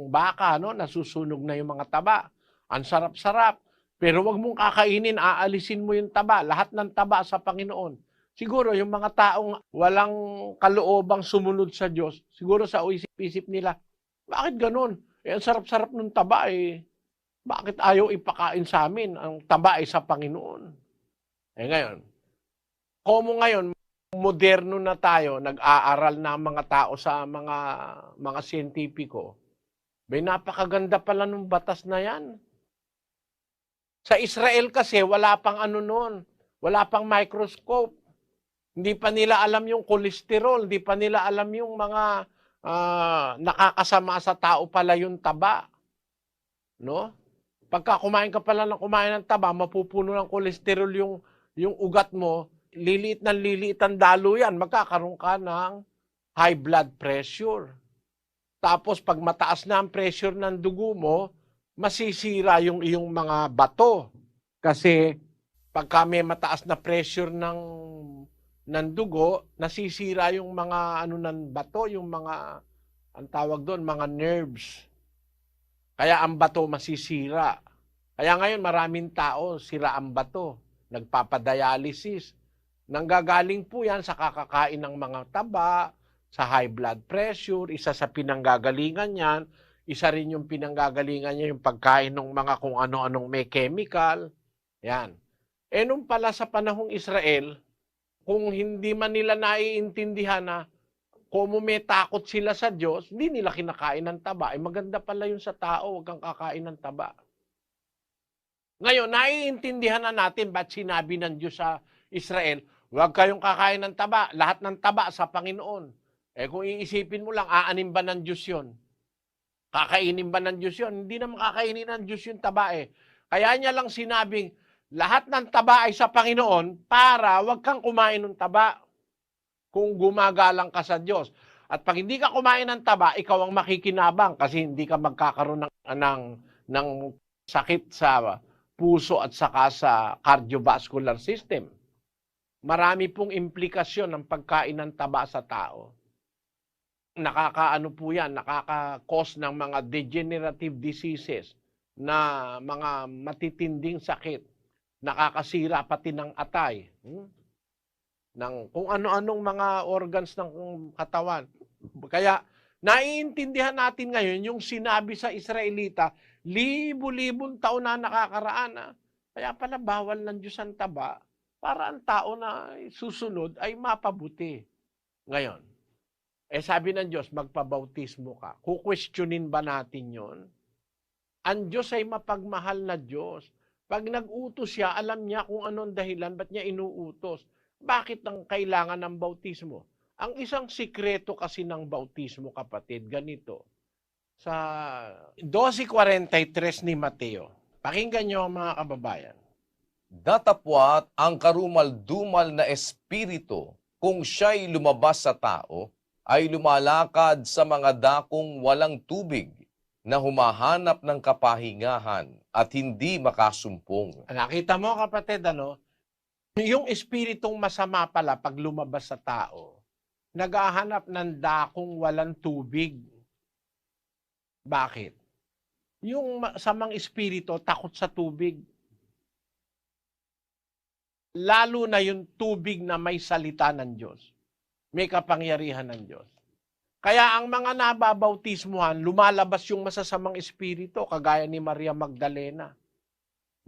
baka, nasusunog na yung mga taba. Ang sarap-sarap. Pero wag mong kakainin, aalisin mo yung taba. Lahat ng taba sa Panginoon. Siguro yung mga taong walang kaloobang sumunod sa Diyos, siguro sa isip-isip nila, bakit ganun? Ang sarap-sarap ng taba bakit ayaw ipakain sa amin? Ang taba ay sa Panginoon. Ngayon, komo ngayon, moderno na tayo, nag-aaral na ang mga tao sa mga siyentipiko. May napakaganda pala ng batas na yan. Sa Israel kasi, wala pang noon, wala pang microscope. Hindi pa nila alam yung kolesterol, hindi pa nila alam yung mga nakakasama sa tao pala yung taba. Pagka kumain ka pala ng taba, mapupuno ng kolesterol yung ugat mo, liliit ang dalo yan, magkakaroon ka ng high blood pressure. Tapos pag mataas na ang pressure ng dugo mo, masisira yung iyong mga bato. Kasi Pagka may mataas na pressure ng dugo, nasisira yung mga ano ng bato, yung mga, ang tawag doon, mga nerves. Kaya ang bato masisira. Kaya ngayon maraming tao, sira ang bato, nagpapadialysis. Nanggagaling po yan sa kakakain ng mga taba, sa high blood pressure, isa sa pinanggagalingan yan, isa rin yung pinanggagalingan niya yung pagkain ng mga kung ano-anong may chemical. Yan. Nung pala sa panahong Israel, kung hindi man nila naiintindihan na kung may takot sila sa Diyos, hindi nila kinakain ng taba. Maganda pala yun sa tao, huwag kang kakain ng taba. Ngayon, naiintindihan na natin ba't sinabi ng Diyos sa Israel, huwag kayong kakain ng taba, lahat ng taba sa Panginoon. Kung iisipin mo lang, aanin ba ng Diyos yun? Kakainin ba ng Diyos yun? Hindi na makakainin ng Diyos yung taba Kaya niya lang sinabing, lahat ng taba ay sa Panginoon para wag kang kumain ng taba kung gumagalang ka sa Diyos. At pag hindi ka kumain ng taba, ikaw ang makikinabang kasi hindi ka magkakaroon ng sakit sa puso at saka sa cardiovascular system. Marami pong implikasyon ng pagkain ng taba sa tao. Nakakaano po yan, nakaka-cause ng mga degenerative diseases na mga matitinding sakit. Nakakasira pati ng atay. Ng kung ano-anong mga organs ng katawan. Kaya naiintindihan natin ngayon yung sinabi sa Israelita, libo-libong taon na nakakaraan. Kaya pala bawal ng Diyos ang taba para ang tao na susunod ay mapabuti. Ngayon, sabi ng Diyos, magpabautismo ka. Kukwestiyonin ba natin yon? Ang Diyos ay mapagmahal na Diyos. Pag nag-utos siya, alam niya kung anong dahilan, ba't niya inuutos. Bakit ang kailangan ng bautismo? Ang isang sikreto kasi ng bautismo, kapatid, ganito. Sa 12:43 ni Mateo, pakinggan niyo mga kababayan. Datapwat ang karumal-dumal na espiritu kung siya'y lumabas sa tao, ay lumalakad sa mga dakong walang tubig na humahanap ng kapahingahan at hindi makasumpong. Nakita mo kapatid, yung espiritong masama pala pag lumabas sa tao, naghahanap ng dakong walang tubig. Bakit? Yung masamang espiritu takot sa tubig. Lalo na yung tubig na may salita ng Diyos. May kapangyarihan ng Diyos. Kaya ang mga nababautismuhan, lumalabas yung masasamang espiritu, kagaya ni Maria Magdalena.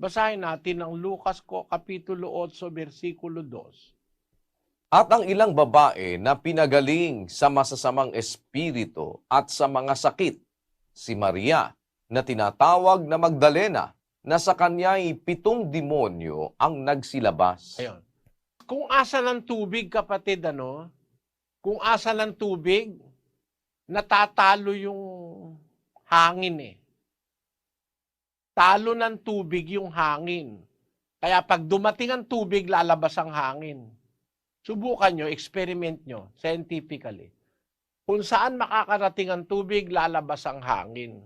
Basahin natin ang Lucas Kapitulo 8, versikulo 2. At ang ilang babae na pinagaling sa masasamang espiritu at sa mga sakit, si Maria na tinatawag na Magdalena, na sa kanya'y 7 demonyo ang nagsilabas. Ayun. Kung asa ng tubig, kapatid, kung asa ng tubig, natatalo yung hangin Talo ng tubig yung hangin. Kaya pag dumating ang tubig, lalabas ang hangin. Subukan nyo, experiment nyo, scientifically. Kung saan makakarating ang tubig, lalabas ang hangin.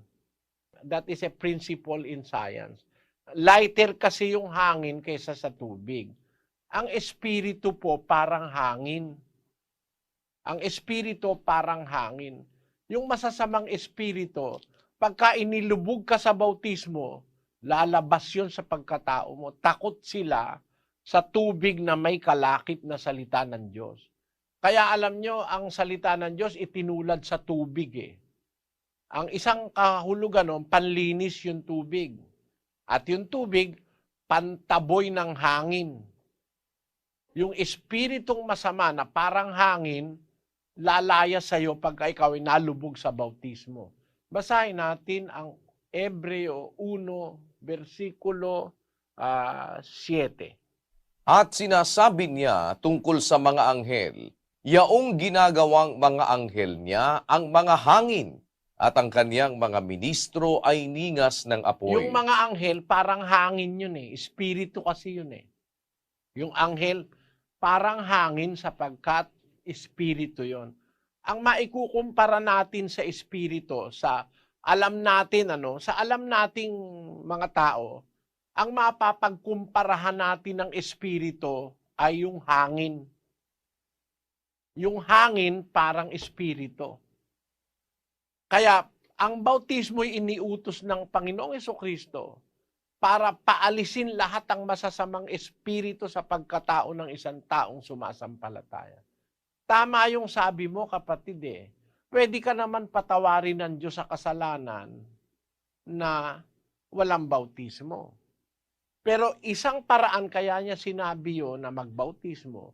That is a principle in science. Lighter kasi yung hangin kaysa sa tubig. Ang espiritu po parang hangin. Ang espiritu parang hangin. Yung masasamang espiritu, pagka inilubog ka sa bautismo, lalabas yun sa pagkatao mo. Takot sila sa tubig na may kalakip na salita ng Diyos. Kaya alam nyo, ang salita ng Diyos itinulad sa tubig Ang isang kahulugan panlinis yung tubig. At yung tubig, pantaboy ng hangin. Yung espiritong masama na parang hangin, lalaya sa'yo pagka ikaw ay nalubog sa bautismo. Basahin natin ang Hebreo 1, versikulo 7. At sinasabi niya tungkol sa mga anghel, yaong ginagawang mga anghel niya ang mga hangin, at ang kaniyang mga ministro ay ningas ng apoy. Yung mga anghel, parang hangin yun Espiritu kasi yun Yung anghel, parang hangin sapagkat espiritu yon. Ang maikukumpara natin sa espiritu, sa alam natin, sa alam nating mga tao, Ang mapapagkumparahan natin ng espiritu ay yung hangin. Yung hangin parang espiritu. Kaya ang bautismo ay iniutos ng Panginoong Jesucristo para paalisin lahat ng masasamang espiritu sa pagkatao ng isang taong sumasampalataya. Tama yung sabi mo, kapatid eh. Pwede ka naman patawarin ng Diyos sa kasalanan na walang bautismo. Pero isang paraan kaya niya sinabi yun na magbautismo,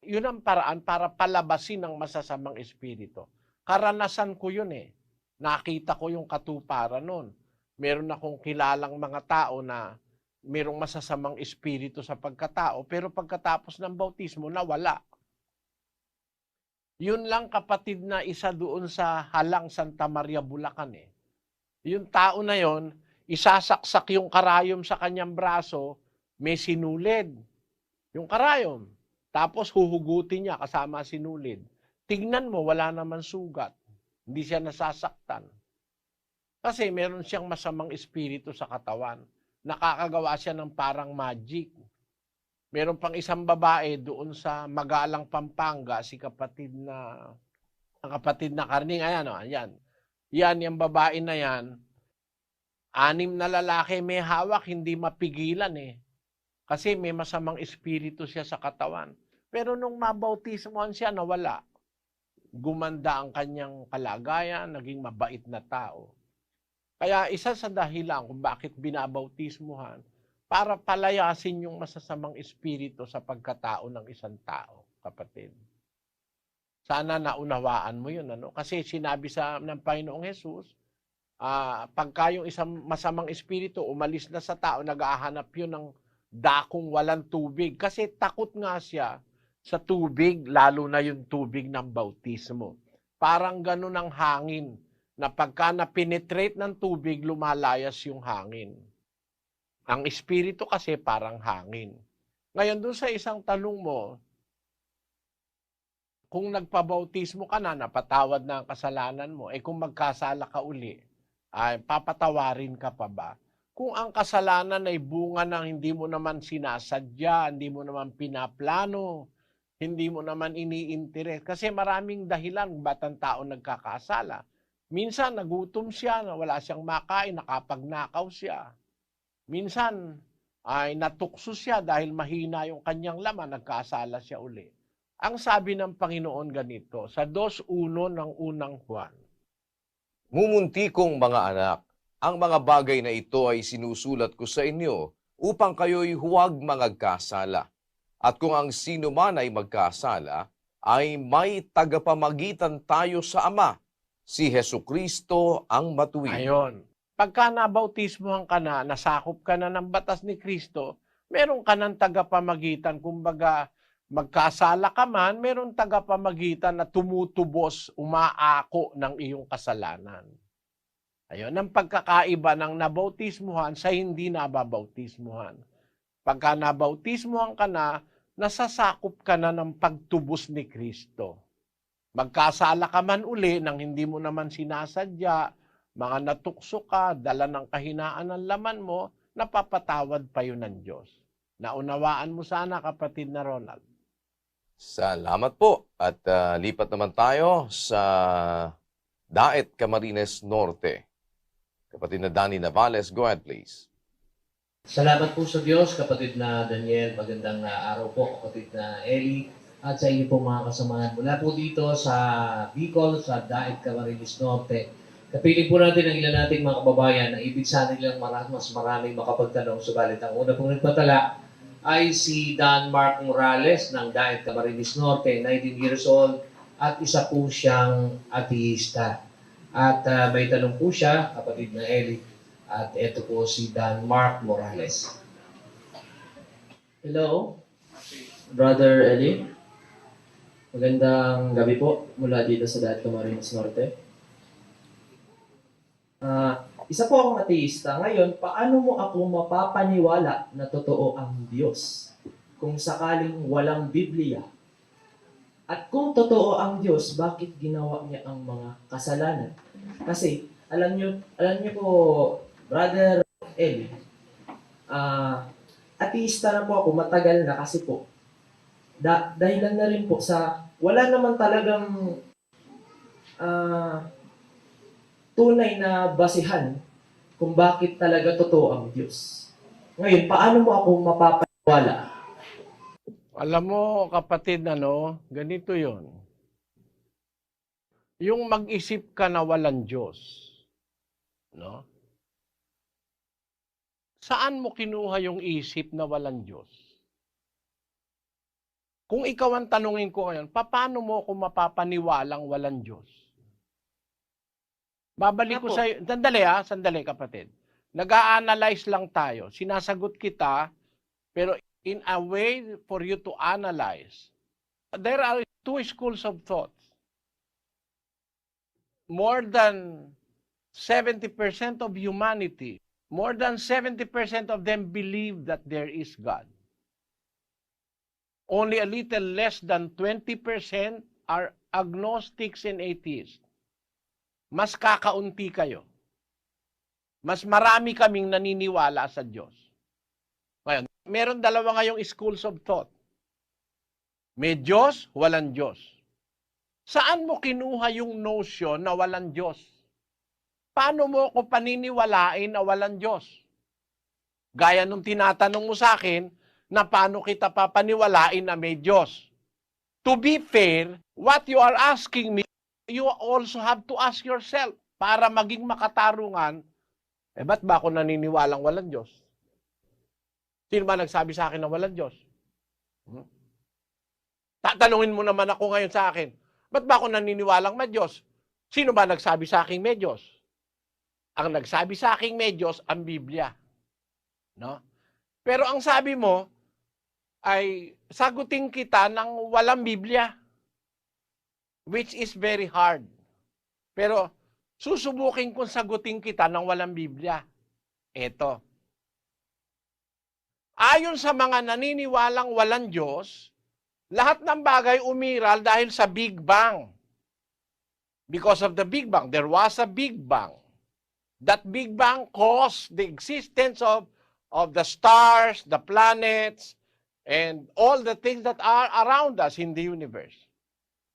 yun ang paraan para palabasin ang masasamang espiritu. Karanasan ko yun eh. Nakita ko yung katuparan nun. Meron akong kilalang mga tao na merong masasamang espiritu sa pagkatao, pero pagkatapos ng bautismo, nawala. Yun lang, kapatid, na isa doon sa Halang Santa Maria, Bulacan eh. Yung tao na yon, isasaksak yung karayom sa kanyang braso, may sinulid. Yung karayom. Tapos huhugutin niya kasama sinulid. Tignan mo, wala naman sugat. Hindi siya nasasaktan. Kasi meron siyang masamang espiritu sa katawan. Nakakagawa siya ng parang magic. Meron pang isang babae doon sa Magalang, Pampanga, si kapatid na Karning. Ayan, o, ayan. Yan, yung babae na yan, 6 na lalaki may hawak, hindi mapigilan eh. Kasi may masamang espiritu siya sa katawan. Pero nung mabautismohan siya, nawala. Gumanda ang kanyang kalagayan, naging mabait na tao. Kaya isa sa dahilan kung bakit binabautismohan, para palayasin yung masasamang espiritu sa pagkatao ng isang tao, kapatid. Sana naunawaan mo yun, ano? Kasi sinabi ng Panginoong Jesus, pagka yung isang masamang espiritu umalis na sa tao, nag-ahanap yun ng dakong walang tubig. Kasi takot nga siya sa tubig, lalo na yung tubig ng bautismo. Parang ganun ang hangin, na pagka na-penetrate ng tubig, lumalayas yung hangin. Ang espiritu kasi parang hangin. Ngayon, doon sa isang tanong mo, kung nagpabautismo ka na, napatawad na ang kasalanan mo, kung magkasala ka uli, ay papatawarin ka pa ba? Kung ang kasalanan ay bunga ng hindi mo naman sinasadya, hindi mo naman pinaplano, hindi mo naman iniinteres. Kasi maraming dahilan ba't ang tao nagkakasala. Minsan, nagutom siya, wala siyang makain, nakapagnakaw siya. Minsan, ay natukso siya dahil mahina yung kanyang laman, nagkasala siya uli. Ang sabi ng Panginoon ganito, sa 2:1 ng unang Juan. Mumunti kong mga anak, ang mga bagay na ito ay sinusulat ko sa inyo upang kayo'y huwag magkasala. At kung ang sino man ay magkasala, ay may tagapamagitan tayo sa Ama, si Hesukristo ang matuwid. Ayon. Pagka nabautismohan ka na, nasakop ka na ng batas ni Kristo, meron ka ng tagapamagitan. Kumbaga, magkasala ka man, meron tagapamagitan na tumutubos, umaako ng iyong kasalanan. Ayun, ang pagkakaiba ng nabautismuhan sa hindi nababautismuhan. Pagka nabautismuhan ka na, nasasakop ka na ng pagtubos ni Kristo. Magkasala ka man uli nang hindi mo naman sinasadya, mga natukso ka, dala ng kahinaan ng laman mo, napapatawad pa yun ng Diyos. Naunawaan mo sana, kapatid na Ronald. Salamat po. At lipat naman tayo sa Daet, Camarines Norte. Kapatid na Danny Navales, go ahead please. Salamat po sa Diyos, kapatid na Daniel. Magandang araw po, kapatid na Eli. At sa inyo po mga kasamahan. Mula po dito sa Bicol, sa Daet, Camarines Norte. Kapiling po natin ang ilan nating mga kababayan na ibig sana nilang mas maraming makapagtanong. Subalit ang una pong nagpatala ay si Dan Mark Morales ng Daet, Camarines Norte, 19 years old, at isa po siyang ateista. At may tanong po siya, kapatid na Eli, at ito po si Dan Mark Morales. Hello, Brother Eli. Magandang gabi po mula dito sa Daet, Camarines Norte. Isa po akong ateista. Ngayon, paano mo ako mapapaniwala na totoo ang Diyos kung sakaling walang Biblia? At kung totoo ang Diyos, bakit ginawa niya ang mga kasalanan? Kasi, alam niyo po, Brother Eli, ateista na po ako, matagal na kasi po. Dahilan na rin po sa wala naman talagang tunay na basihan kung bakit talaga totoo ang Diyos. Ngayon, paano mo ako mapapaniwala? Alam mo, kapatid, ganito yon. Yung mag-isip ka na walang Diyos, no? Saan mo kinuha yung isip na walang Diyos? Kung ikaw ang tanungin ko ngayon, paano mo ako mapapaniwalang walang Diyos? Babalik ko sa iyo. Sandali kapatid. Nag-a-analyze lang tayo. Sinasagot kita, pero in a way for you to analyze. There are two schools of thought. More than 70% of humanity, more than 70% of them believe that there is God. Only a little less than 20% are agnostics and atheists. Mas kakaunti kayo. Mas marami kaming naniniwala sa Diyos. Ngayon, meron dalawa ngayong schools of thought. May Diyos, walang Diyos. Saan mo kinuha yung notion na walang Diyos? Paano mo ko paniniwalain na walang Diyos? Gaya nung tinatanong mo sa akin, na paano kita papaniwalain na may Diyos. To be fair, what you are asking me, you also have to ask yourself para maging makatarungan, ba't ba ako naniniwalang walang Diyos? Sino ba nagsabi sa akin na walang Diyos? Tatanungin mo naman ako ngayon sa akin, ba't ba ako naniniwalang may Diyos? Sino ba nagsabi sa akin may Diyos? Ang nagsabi sa akin may Diyos, ang Biblia. No? Pero ang sabi mo, ay sagutin kita ng walang Biblia, which is very hard. Pero susubukin kong sagutin kita ng walang Biblia. Eto. Ayon sa mga naniniwalang walang Diyos, lahat ng bagay umiral dahil sa Big Bang. Because of the Big Bang, there was a Big Bang. That Big Bang caused the existence of the stars, the planets, and all the things that are around us in the universe.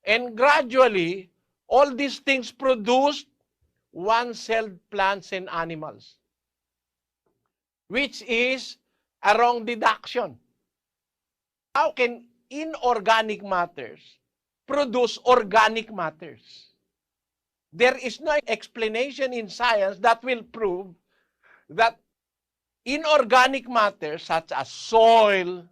And gradually, all these things produced one-celled plants and animals, which is a wrong deduction. How can inorganic matters produce organic matters? There is no explanation in science that will prove that inorganic matters such as soil,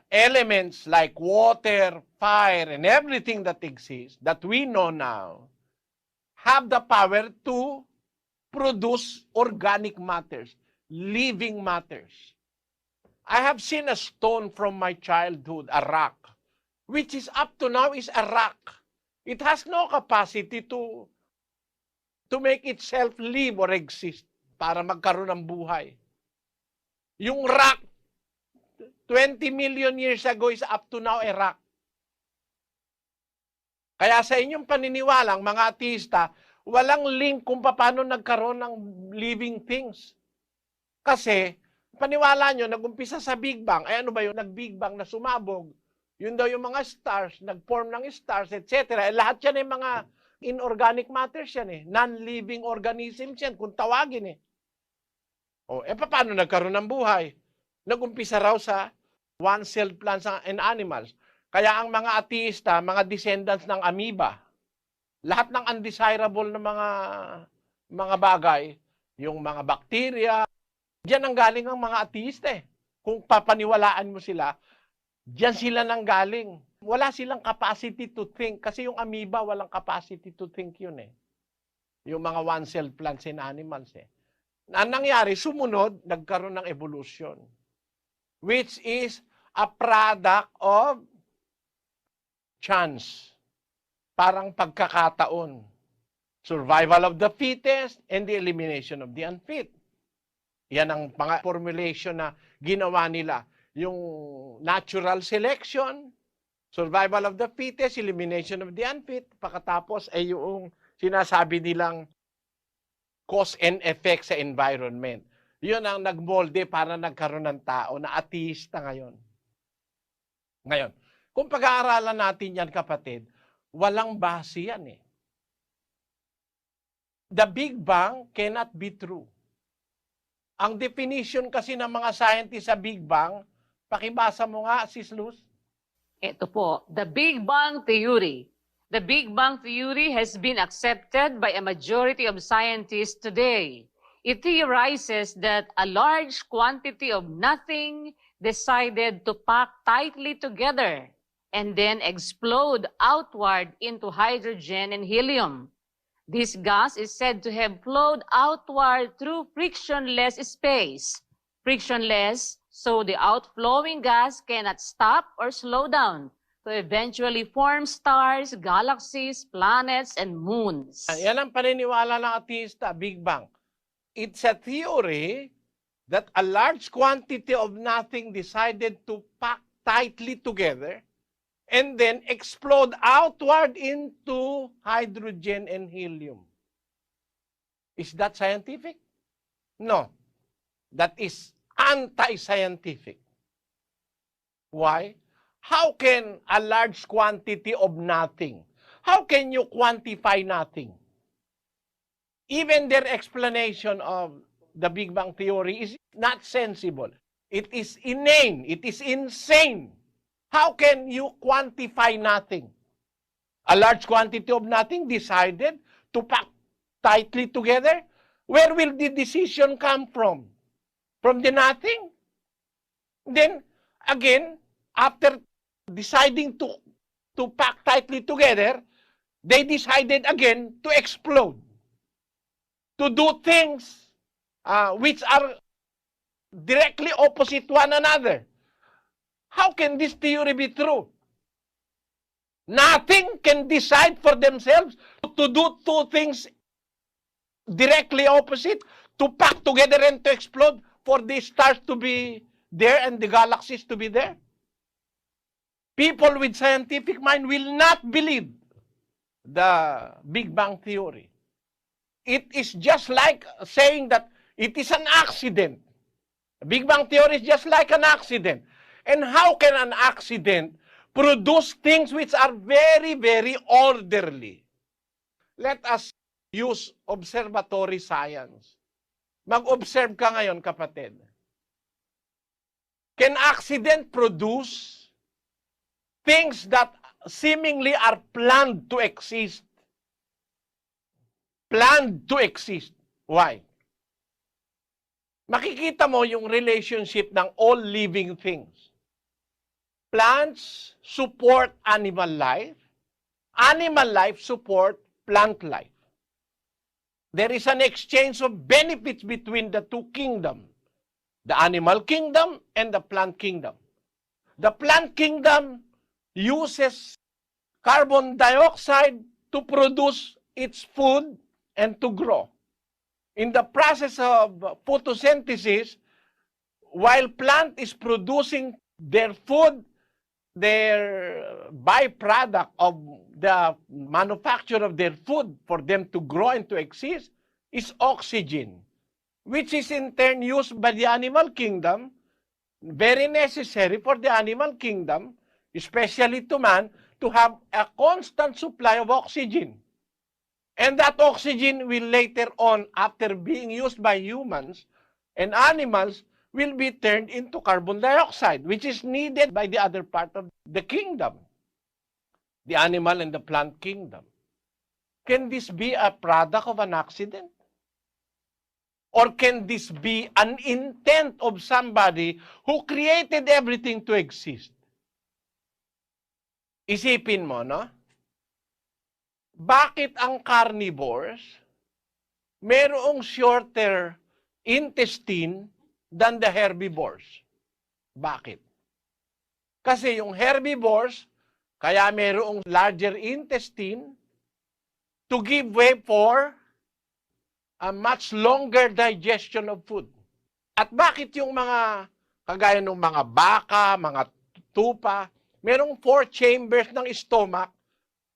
elements like water, fire, and everything that exists, that we know now, have the power to produce organic matters, living matters. I have seen a stone from my childhood, a rock, which is up to now is a rock. It has no capacity to make itself live or exist para magkaroon ng buhay. Yung rock, 20 million years ago is up to now a rock. Kaya sa inyong paniniwalang mga ateista, walang link kung paano nagkaroon ng living things. Kasi, paniwala nyo, nag-umpisa sa Big Bang. Ay ano ba yun? Nag-Big Bang na sumabog. Yun daw yung mga stars, nag-form ng stars, etc. Lahat yan ay mga inorganic matters yan eh. Non-living organisms yan, kung tawagin eh. Paano nagkaroon ng buhay? Nag-umpisa raw sa one-celled plants and animals. Kaya ang mga ateista, mga descendants ng amoeba, lahat ng undesirable na mga bagay, yung mga bacteria, diyan ang galing ang mga ateista eh. Kung papaniwalaan mo sila, diyan sila nang galing. Wala silang capacity to think kasi yung amoeba walang capacity to think yun eh. Yung mga one-celled plants and animals eh. Ang nangyari, sumunod, nagkaroon ng evolution, which is a product of chance. Parang pagkakataon. Survival of the fittest and the elimination of the unfit. Yan ang formulation na ginawa nila. Yung natural selection, survival of the fittest, elimination of the unfit, pagkatapos ay yung sinasabi nilang cause and effect sa environment. Yun ang nagmolde para nagkaroon ng tao na ateista ngayon. Ngayon, kung pag-aaralan natin yan, kapatid, walang base yan eh. The Big Bang cannot be true. Ang definition kasi ng mga scientists sa Big Bang, pakibasa mo nga, Sis Luz. Ito po, the Big Bang Theory. The Big Bang Theory has been accepted by a majority of scientists today. It theorizes that a large quantity of nothing decided to pack tightly together and then explode outward into hydrogen and helium. This gas is said to have flowed outward through frictionless space. Frictionless, so the outflowing gas cannot stop or slow down to eventually form stars, galaxies, planets, and moons. Yan ang paniniwala ng ateista, Big Bang. It's a theory that a large quantity of nothing decided to pack tightly together and then explode outward into hydrogen and helium. Is that scientific? No. That is anti-scientific. Why? How can a large quantity of nothing, how can you quantify nothing? Even their explanation of the Big Bang Theory is not sensible. It is inane. It is insane. How can you quantify nothing? A large quantity of nothing decided to pack tightly together? Where will the decision come from? From the nothing? Then, again, after deciding to pack tightly together, they decided again to explode, to do things which are directly opposite one another. How can this theory be true? Nothing can decide for themselves to do two things directly opposite, to pack together and to explode, for the stars to be there and the galaxies to be there. People with scientific mind will not believe the Big Bang Theory. It is just like saying that it is an accident. The Big Bang Theory is just like an accident. And how can an accident produce things which are very, very orderly? Let us use observatory science. Mag-observe ka ngayon, kapatid. Can accident produce things that seemingly are planned to exist? Planned to exist. Why? Makikita mo yung relationship ng all living things. Plants support animal life. Animal life support plant life. There is an exchange of benefits between the two kingdoms, the animal kingdom and the plant kingdom. The plant kingdom uses carbon dioxide to produce its food and to grow. In the process of photosynthesis, while plant is producing their food, their byproduct of the manufacture of their food for them to grow and to exist is oxygen, which is in turn used by the animal kingdom, very necessary for the animal kingdom, especially to man, to have a constant supply of oxygen. And that oxygen will later on, after being used by humans and animals, will be turned into carbon dioxide, which is needed by the other part of the kingdom, the animal and the plant kingdom. Can this be a product of an accident? Or can this be an intent of somebody who created everything to exist? Isipin mo, no? Bakit ang carnivores merong shorter intestine than the herbivores? Bakit? Kasi yung herbivores, kaya merong larger intestine to give way for a much longer digestion of food. At bakit yung mga, kagaya ng mga baka, mga tupa, merong 4 chambers ng stomach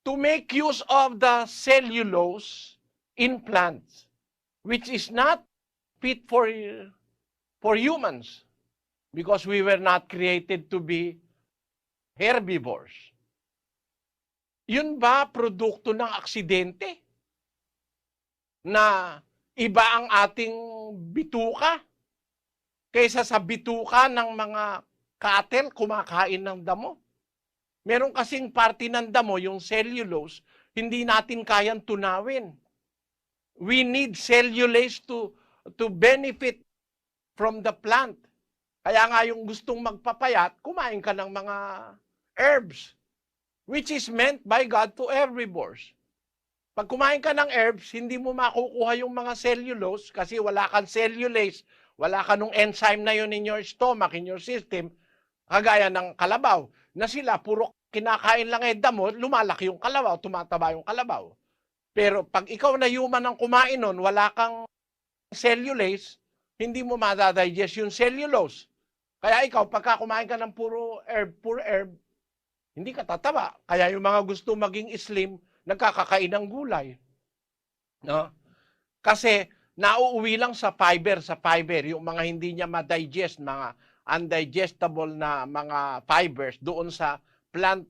to make use of the cellulose in plants, which is not fit for for humans because we were not created to be herbivores. Yun ba produkto ng aksidente? Na iba ang ating bituka kaysa sa bituka ng mga cattle kumakain ng damo? Meron kasing parte ng damo, yung cellulose, hindi natin kayang tunawin. We need cellulase to benefit from the plant. Kaya nga yung gustong magpapayat, kumain ka ng mga herbs, which is meant by God to herbivores. Pag kumain ka ng herbs, hindi mo makukuha yung mga cellulose kasi wala kang cellulase, wala ka nung enzyme na yun in your stomach, in your system, kagaya ng kalabaw, na sila puro kinakain lang damo, lumalaki yung kalabaw, tumataba yung kalabaw. Pero pag ikaw na human ang kumain nun, wala kang cellulase, hindi mo madadigest yung cellulose. Kaya ikaw, pagka kumain ka ng puro herb, hindi ka tataba. Kaya yung mga gusto maging slim, nagkakakain ng gulay. No? Kasi nauuwi lang sa fiber, yung mga hindi niya ma-digest, mga undigestible na mga fibers doon sa plant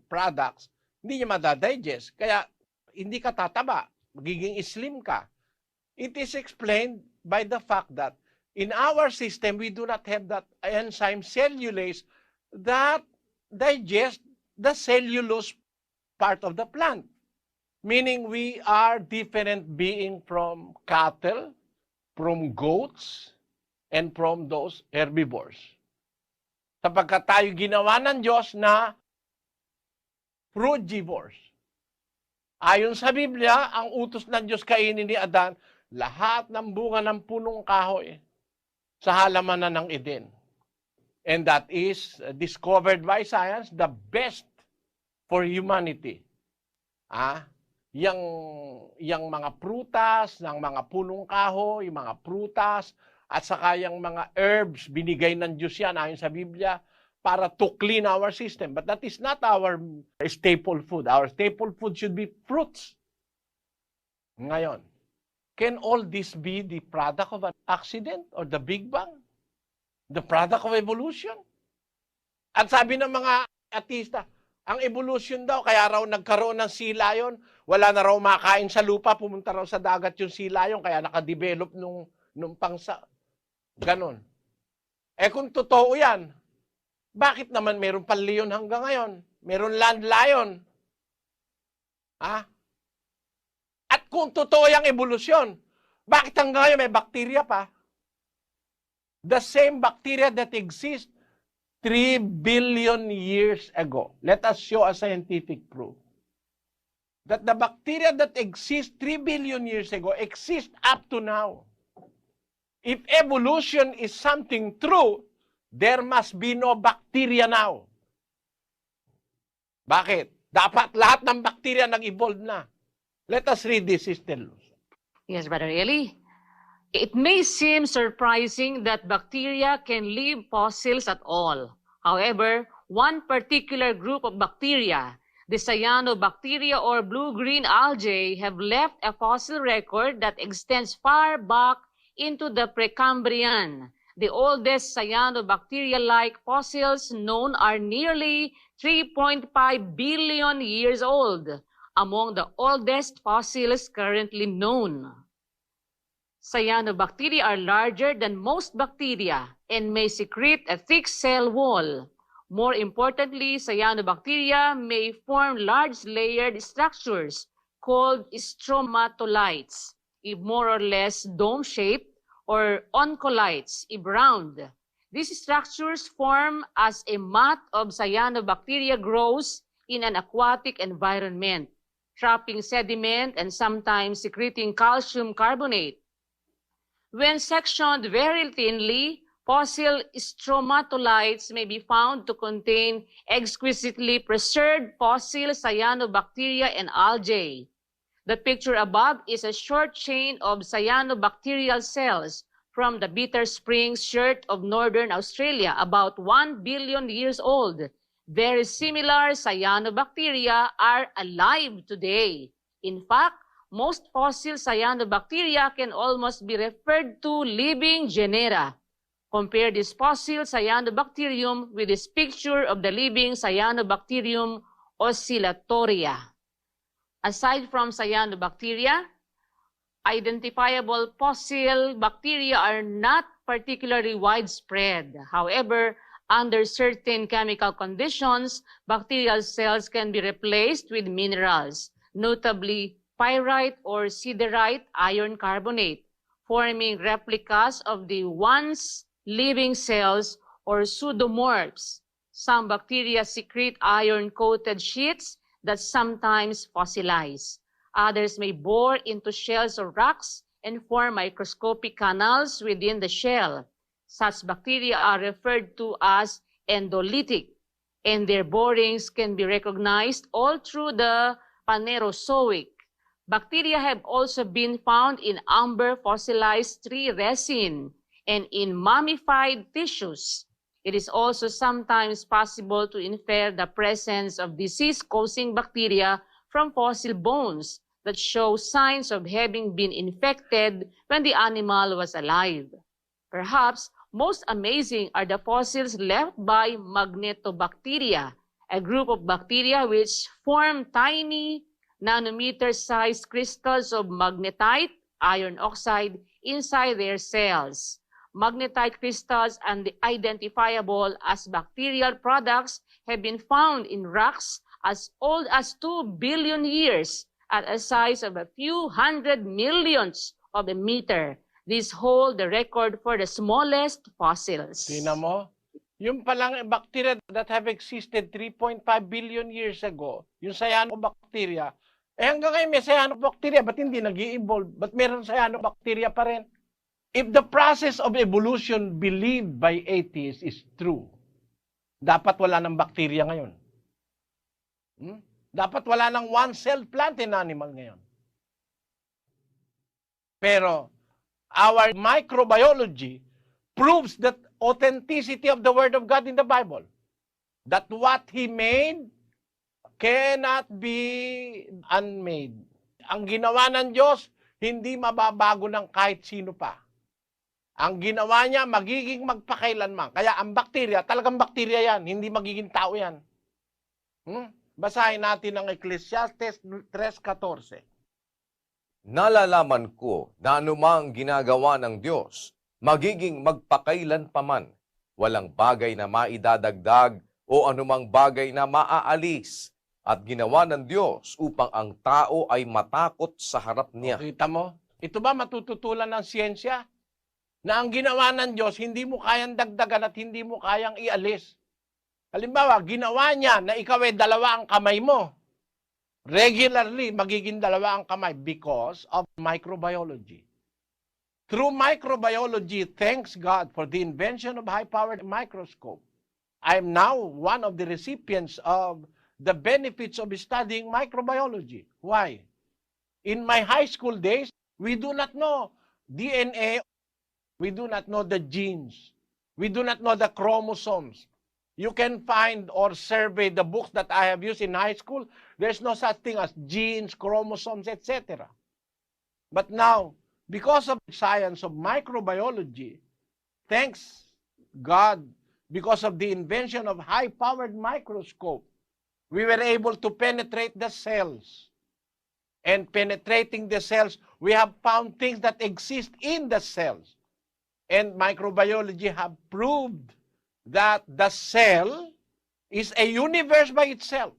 products, hindi niya ma-digest. Kaya hindi ka tataba, magiging slim ka. It is explained by the fact that in our system, we do not have that enzyme cellulase that digest the cellulose part of the plant. Meaning we are different being from cattle, from goats, and from those herbivores. Sapagkat tayo ginawa ng Diyos na frugivores. Ayon sa Biblia, ang utos ng Diyos kainin ni Adan, lahat ng bunga ng punong kahoy sa halamanan ng Eden. And that is discovered by science, the best for humanity. Yang mga prutas, ng mga punong kahoy, mga prutas, at saka yung mga herbs, binigay ng Diyos yan ayon sa Biblia para to clean our system. But that is not our staple food. Our staple food should be fruits. Ngayon, can all this be the product of an accident or the Big Bang? The product of evolution? At sabi ng mga ateista, ang evolution daw, kaya raw nagkaroon ng sea lion, wala na raw makain sa lupa, pumunta raw sa dagat yung sea lion, kaya nakadevelop nung pangsa. Ganon. Eh kung totoo yan, bakit naman meron pang leon hanggang ngayon? Meron land lion. At kung totoo yung evolusyon, bakit hanggang ngayon may bakterya pa? The same bacteria that exist 3 billion years ago. Let us show a scientific proof that the bacteria that exist 3 billion years ago exist up to now. If evolution is something true, there must be no bacteria now. Bakit? Dapat lahat ng bacteria nag-evolve na. Let us read this, Sister Luz. Yes, Brother Eli. It may seem surprising that bacteria can leave fossils at all. However, one particular group of bacteria, the cyanobacteria or blue-green algae, have left a fossil record that extends far back into the Precambrian. The oldest cyanobacteria-like fossils known are nearly 3.5 billion years old, among the oldest fossils currently known. Cyanobacteria are larger than most bacteria and may secrete a thick cell wall. More importantly, cyanobacteria may form large layered structures called stromatolites, if more or less dome-shaped, or oncolites, if round. These structures form as a mat of cyanobacteria grows in an aquatic environment, trapping sediment and sometimes secreting calcium carbonate. When sectioned very thinly, fossil stromatolites may be found to contain exquisitely preserved fossil cyanobacteria and algae. The picture above is a short chain of cyanobacterial cells from the Bitter Springs Shirt of northern Australia, about 1 billion years old. Very similar cyanobacteria are alive today. In fact, most fossil cyanobacteria can almost be referred to living genera. Compare this fossil cyanobacterium with this picture of the living Cyanobacterium oscillatoria. Aside from cyanobacteria, identifiable fossil bacteria are not particularly widespread. However, under certain chemical conditions, bacterial cells can be replaced with minerals, notably pyrite or siderite iron carbonate, forming replicas of the once living cells or pseudomorphs. Some bacteria secrete iron-coated sheets that sometimes fossilize. Others may bore into shells or rocks and form microscopic canals within the shell. Such bacteria are referred to as endolytic, and their borings can be recognized all through the Phanerozoic. Bacteria have also been found in amber fossilized tree resin and in mummified tissues. It is also sometimes possible to infer the presence of disease-causing bacteria from fossil bones that show signs of having been infected when the animal was alive. Perhaps most amazing are the fossils left by Magnetobacteria, a group of bacteria which form tiny nanometer-sized crystals of magnetite, iron oxide, inside their cells. Magnetite crystals and identifiable as bacterial products have been found in rocks as old as 2 billion years at a size of a few hundred millionths of a meter. These hold the record for the smallest fossils. Tingnan mo, yung palang bacteria that have existed 3.5 billion years ago, yung cyanobacteria, hanggang ngayon may cyanobacteria, ba't hindi nag-i-evolve? Ba't meron cyanobacteria pa rin? If the process of evolution believed by atheists is true, dapat wala ng bacteria ngayon. Dapat wala ng one-cell plant in animal ngayon. Pero, our microbiology proves that authenticity of the Word of God in the Bible. That what He made cannot be unmade. Ang ginawa ng Diyos, hindi mababago ng kahit sino pa. Ang ginawa niya, magiging magpakailanman. Kaya ang bakterya, talagang bakterya yan, hindi magiging tao yan. Basahin natin ang Ecclesiastes 3:14. Nalalaman ko na anumang ginagawa ng Diyos, magiging magpakailan paman, walang bagay na maidadagdag o anumang bagay na maaalis, at ginawa ng Diyos upang ang tao ay matakot sa harap niya. Kita mo? Ito ba matututulan ng siyensya? Na ang ginawa ng Diyos, hindi mo kayang dagdagan at hindi mo kayang ialis. Halimbawa, ginawa niya na ikaw ay dalawa ang kamay mo. Regularly, magiging dalawa ang kamay because of microbiology. Through microbiology, thanks God for the invention of high-powered microscope. I am now one of the recipients of the benefits of studying microbiology. Why? In my high school days, we do not know DNA. We do not know the genes. We do not know the chromosomes. You can find or survey the books that I have used in high school. There's no such thing as genes, chromosomes, etc. But now, because of the science of microbiology, thanks God, because of the invention of high-powered microscope, we were able to penetrate the cells. And penetrating the cells, we have found things that exist in the cells. And microbiology have proved that the cell is a universe by itself,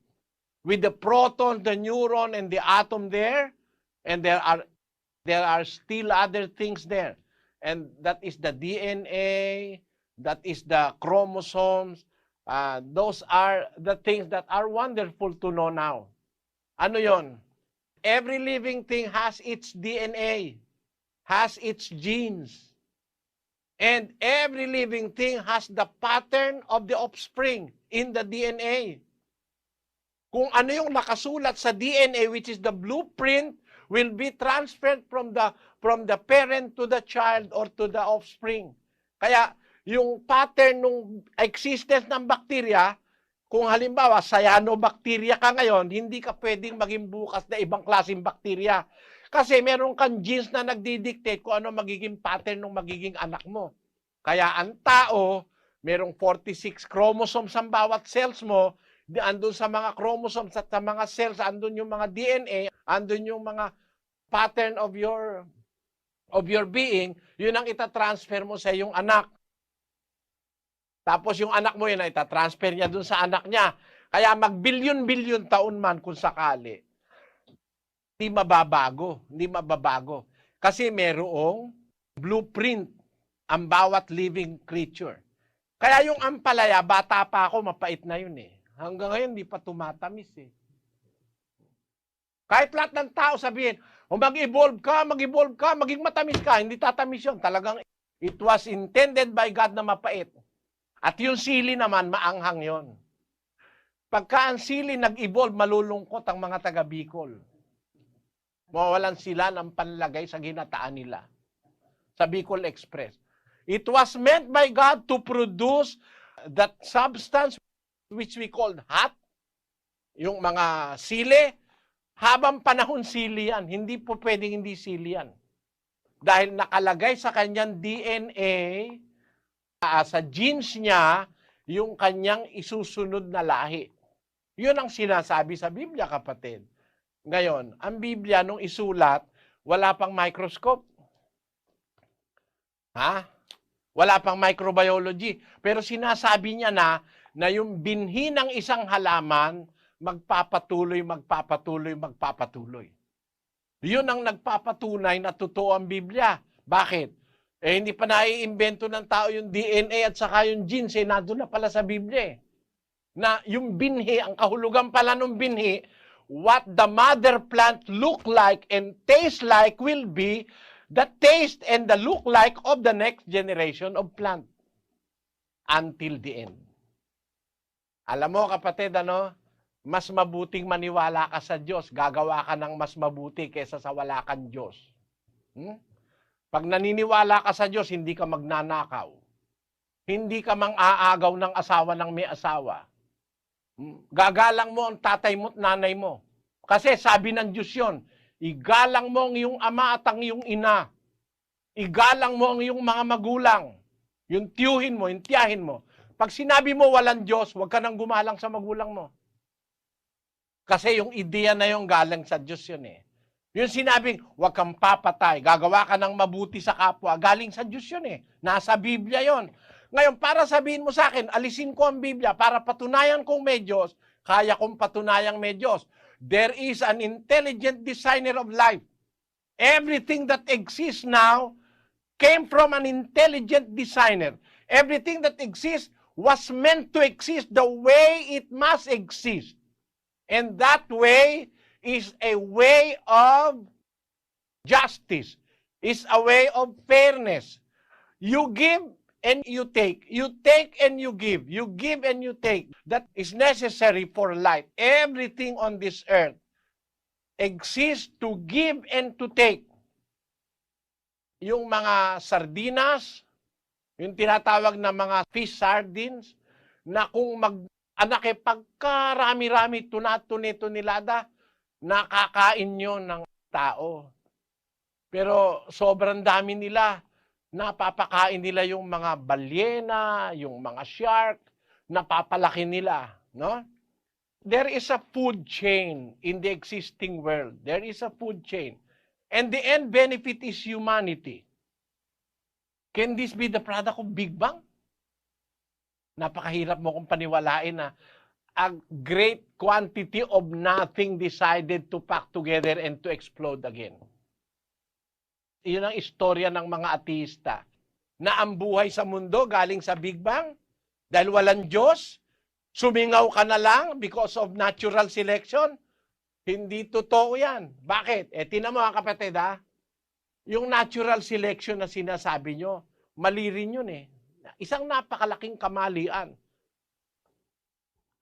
with the proton, the neuron, and the atom there, and there are still other things there. And that is the DNA, that is the chromosomes. Those are the things that are wonderful to know now. Ano yon? Every living thing has its DNA, has its genes. And every living thing has the pattern of the offspring in the DNA. Kung ano yung nakasulat sa DNA, which is the blueprint, will be transferred from the parent to the child or to the offspring. Kaya yung pattern ng existence ng bakterya, kung halimbawa cyanobacteria ka ngayon, hindi ka pwedeng maging bukas na ibang klaseng bakterya. Kasi meron kang genes na nagdidictate kung ano magiging pattern ng magiging anak mo. Kaya ang tao, merong 46 chromosomes ang bawat cells mo, andun sa mga chromosomes at sa mga cells, andun yung mga DNA, andun yung mga pattern of your being, yun ang itatransfer mo sa iyong anak. Tapos yung anak mo yun, itatransfer niya dun sa anak niya. Kaya magbilyon-bilyon taon man kung sakali, hindi mababago. Hindi mababago. Kasi merong blueprint ang bawat living creature. Kaya yung ampalaya, bata pa ako, mapait na yun eh. Hanggang ngayon, hindi pa tumatamis eh. Kahit lahat ng tao sabihin, mag-evolve ka, maging matamis ka, hindi tatamis yun. Talagang it was intended by God na mapait. At yung sili naman, maanghang yon. Pagka ang sili nag-evolve, malulungkot ang mga taga Bicol. Mawawalan sila ng panlagay sa ginataan nila. Sa Bicol Express. It was meant by God to produce that substance which we call hot, yung mga sili, habang panahon sili yan. Hindi po pwedeng hindi sili yan. Dahil nakalagay sa kanyang DNA, sa genes niya, yung kanyang isusunod na lahi. Yun ang sinasabi sa Biblia, kapatid. Ngayon, ang Biblia nung isulat, wala pang microscope. Wala pang microbiology. Pero sinasabi niya na yung binhi ng isang halaman, magpapatuloy. Yun ang nagpapatunay na totoo ang Biblia. Bakit? Hindi pa naiimbento ng tao yung DNA at saka yung genes, nandun na pala sa Biblia. Na yung binhi, ang kahulugan pala ng binhi, what the mother plant look like and taste like will be the taste and the look like of the next generation of plant. Until the end. Alam mo, kapatid, mas mabuting maniwala ka sa Diyos, gagawa ka ng mas mabuti kaysa sa wala kang Diyos. Pag naniniwala ka sa Diyos, hindi ka magnanakaw. Hindi ka mang-aagaw ng asawa ng may asawa. Gagalang mo ang tatay mo at nanay mo. Kasi sabi ng Diyos yun, igalang mo ang iyong ama at ang iyong ina. Igalang mo ang iyong mga magulang. Yung tiyuhin mo, yung tiyahin mo. Pag sinabi mo walang Diyos, huwag ka nang gumalang sa magulang mo. Kasi yung ideya na yung galang sa Diyos yun eh. Yung sinabing, huwag kang papatay, gagawa ka ng mabuti sa kapwa, galing sa Diyos yun eh. Nasa Biblia yun. Ngayon, para sabihin mo sa akin, alisin ko ang Biblia para patunayan kong may Diyos, kaya kong patunayang may Diyos. There is an intelligent designer of life. Everything that exists now came from an intelligent designer. Everything that exists was meant to exist the way it must exist. And that way is a way of justice. Is a way of fairness. You give and you take. You take and you give. You give and you take. That is necessary for life. Everything on this earth exists to give and to take. Yung mga sardinas, yung tinatawag na mga fish sardines, na kung anak pagkarami-rami, tunat-tunito-nilada, nakakain nyo ng tao. Pero sobrang dami nila, napapakain nila yung mga balyena, yung mga shark, napapalaki nila. No? There is a food chain in the existing world. There is a food chain. And the end benefit is humanity. Can this be the product of Big Bang? Napakahirap mo kung paniwalain na a great quantity of nothing decided to pack together and to explode again. Iyon ang istorya ng mga ateista. Na ang buhay sa mundo galing sa Big Bang, dahil walang Diyos, sumingaw ka na lang because of natural selection. Hindi totoo yan. Bakit? Tingnan mo mga kapatid yung natural selection na sinasabi nyo, mali rin yun eh. Isang napakalaking kamalian.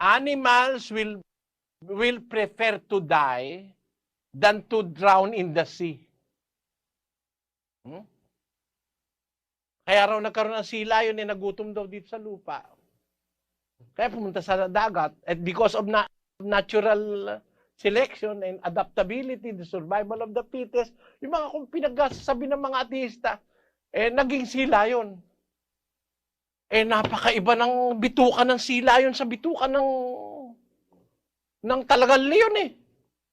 Animals will prefer to die than to drown in the sea. Kaya raw nagkaroon ng sila, yun nagutom daw dito sa lupa. Kaya pumunta sa dagat. At because of natural selection and adaptability, the survival of the fittest, yung mga kung pinagsasabi ng mga ateista, naging sila yun. Napakaiba ng bituka ng sea lion sa bituka ng talagang leon eh.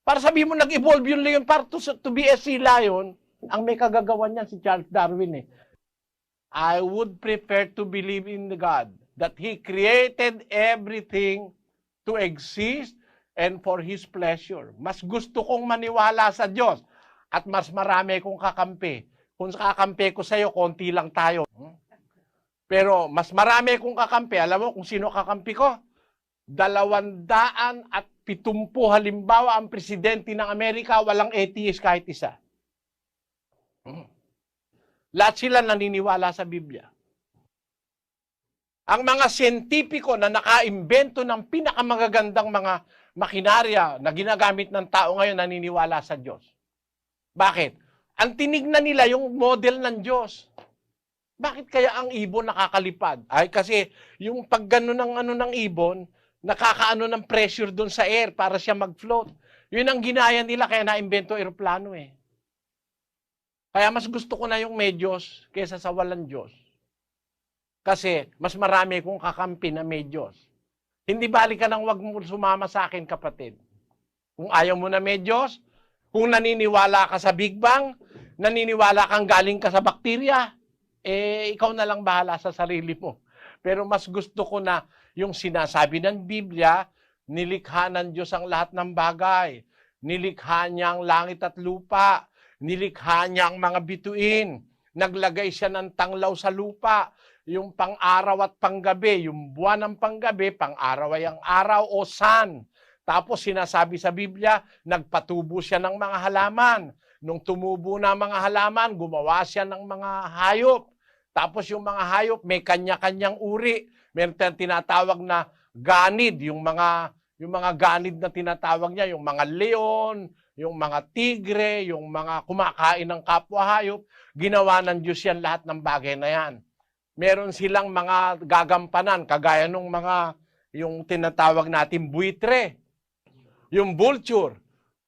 Para sabihin mo, nag-evolve yung leon para to be a sea lion, ang may kagagawan niyan si Charles Darwin eh. I would prefer to believe in the God that He created everything to exist and for His pleasure. Mas gusto kong maniwala sa Diyos at mas marami kong kakampi. Kung kakampi ko sa iyo, konti lang tayo. Pero mas marami kong kakampi. Alam mo kung sino kakampi ko? 270 halimbawa ang presidente ng Amerika, walang atheist kahit isa. Lahat sila naniniwala sa Biblia. Ang mga siyentipiko na nakaimbento ng pinakamagagandang mga makinarya na ginagamit ng tao ngayon naniniwala sa Diyos. Bakit? Ang tinignan nila yung model ng Diyos. Bakit kaya ang ibon nakakalipad? Ay kasi yung paggano ng ibon, nakakaano ng pressure doon sa air para siya mag-float. Yun ang ginaya nila kaya naimbento eroplano eh. Kaya mas gusto ko na yung may Diyos kaysa sa walang Diyos. Kasi mas marami kong kakampi na may Diyos. Hindi bali ka nang wag mo sumama sa akin, kapatid. Kung ayaw mo na may Diyos, kung naniniwala ka sa Big Bang, naniniwala kang galing ka sa bakterya, ikaw na lang bahala sa sarili mo. Pero mas gusto ko na yung sinasabi ng Biblia, nilikha ng Diyos ang lahat ng bagay. Nilikha niya ang langit at lupa. Nilikha niya ang mga bituin. Naglagay siya ng tanglaw sa lupa. Yung pang-araw at panggabi, yung buwan ng panggabi, pang-araw ay ang araw o sun. Tapos sinasabi sa Biblia, nagpatubo siya ng mga halaman. Nung tumubo na mga halaman, gumawa siya ng mga hayop. Tapos yung mga hayop, may kanya-kanyang uri. Meron tayong tinatawag na ganid, yung mga ganid na tinatawag niya, yung mga leon, yung mga tigre, yung mga kumakain ng kapwa hayop. Ginawa ng Diyos yan lahat ng bagay na yan. Meron silang mga gagampanan, kagaya nung yung tinatawag natin buitre. Yung vulture.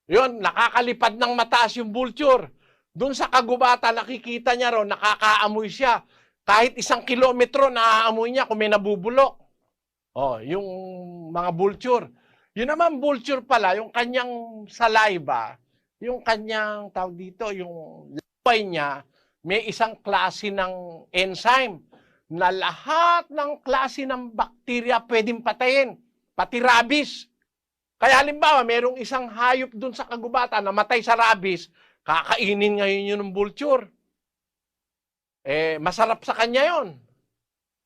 Yun, nakakalipad ng mataas yung vulture. Doon sa kagubatan, nakikita niya ron, nakakaamoy siya. Kahit 1 kilometro, naaamoy niya kung may nabubulok. Yung mga vulture. Yun naman vulture pala, yung kanyang saliva, yung kanyang, tawag dito, yung laway niya, may isang klase ng enzyme na lahat ng klase ng bakterya pwedeng patayin, pati rabies. Kaya halimbawa, merong isang hayop dun sa kagubatan na matay sa rabies, kakainin ngayon yun ng vulture. Masarap sa kanya yon.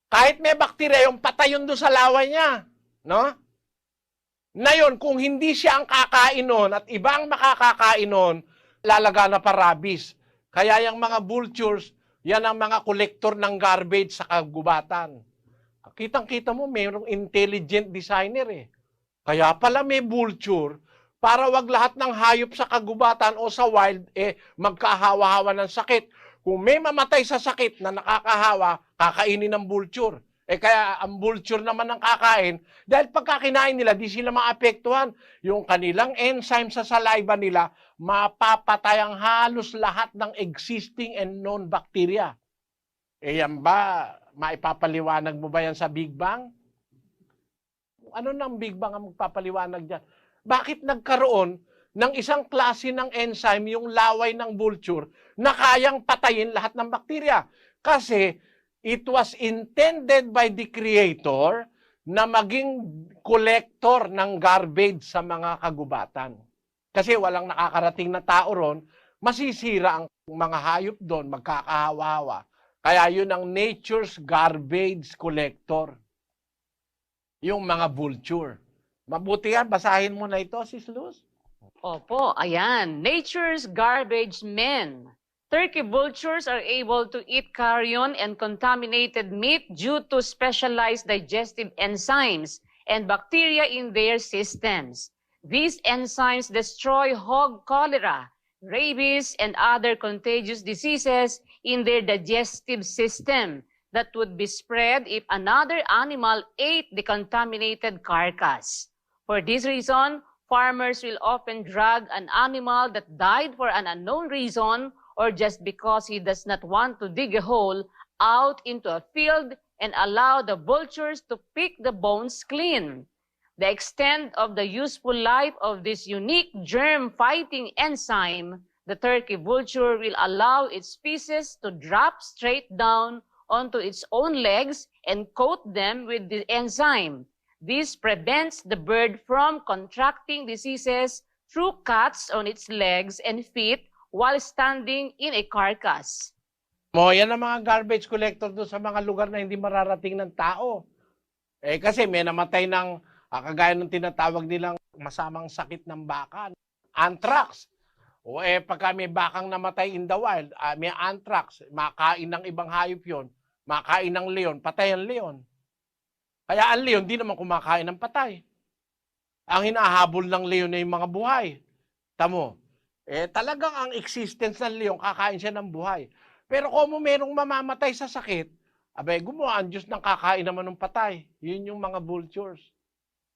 Kahit may bakterya, yung patay yun dun sa laway niya. No? Na yun, kung hindi siya ang kakain nun at ibang makakakain nun, lalaga na pa rabies. Kaya yung mga vultures, yan ang mga kolektor ng garbage sa kagubatan. Kitang-kita mo, mayroong intelligent designer eh. Kaya pala may vulture para wag lahat ng hayop sa kagubatan o sa wild magkahawa-hawa ng sakit. Kung may mamatay sa sakit na nakakahawa, kakainin ng vulture. Kaya ang vulture naman ang kakain, dahil pagkakinain nila, di sila maapektuhan. Yung kanilang enzyme sa saliva nila, mapapatay ang halos lahat ng existing and known bacteria. Yan ba, maipapaliwanag mo ba yan sa Big Bang? Ano nang Big Bang ang magpapaliwanag dyan? Bakit nagkaroon ng isang klase ng enzyme, yung laway ng vulture, na kayang patayin lahat ng bakterya? Kasi it was intended by the Creator na maging collector ng garbage sa mga kagubatan. Kasi walang nakakarating na tao ron, masisira ang mga hayop doon, magkakahawa-hawa. Kaya yun ang nature's garbage collector. Yung mga vulture. Mabuti yan, basahin mo na ito, Sis Luz. Opo, ayan. Nature's garbage men. Turkey vultures are able to eat carrion and contaminated meat due to specialized digestive enzymes and bacteria in their systems. These enzymes destroy hog cholera, rabies, and other contagious diseases in their digestive system that would be spread if another animal ate the contaminated carcass. For this reason, farmers will often drag an animal that died for an unknown reason or just because he does not want to dig a hole out into a field and allow the vultures to pick the bones clean. The extent of the useful life of this unique germ-fighting enzyme, the turkey vulture will allow its pieces to drop straight down onto its own legs and coat them with the enzyme. This prevents the bird from contracting diseases through cuts on its legs and feet while standing in a carcass. Yan ang mga garbage collector doon sa mga lugar na hindi mararating ng tao. Kasi may namatay ng kagaya ng tinatawag nilang masamang sakit ng baka, anthrax. Pagka may bakang namatay in the wild, may anthrax, makain ng ibang hayop yun, makain ng leon, patay ang leon. Kaya ang leon, di naman kumakain ng patay. Ang hinahabol ng leon ay yung mga buhay. Tamo, talagang ang existence ng leon, kakain siya ng buhay. Pero kung merong mamamatay sa sakit, gumawa ang Diyos ng kakain naman ng patay. Yun yung mga vultures.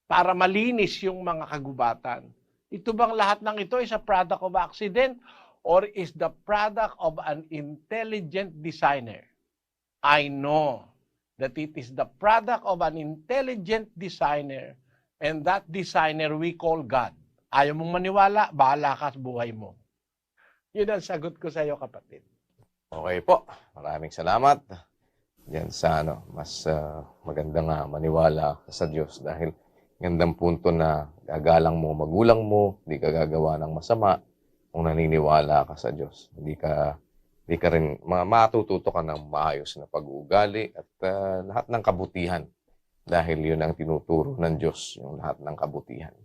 Para malinis yung mga kagubatan. Ito bang lahat ng ito is a product of accident or is the product of an intelligent designer? I know that it is the product of an intelligent designer, and that designer we call God. Ayaw mong maniwala, bahala ka sa buhay mo. Yun ang sagot ko sa iyo, kapatid. Okay po. Maraming salamat. Yan sa mas magandang maniwala sa Diyos dahil gandang punto na gagalang mo, magulang mo, hindi ka gagawa ng masama kung naniniwala ka sa Diyos. Hindi ka rin matututo ka ng maayos na pag-uugali at lahat ng kabutihan dahil yun ang tinuturo ng Diyos, yung lahat ng kabutihan.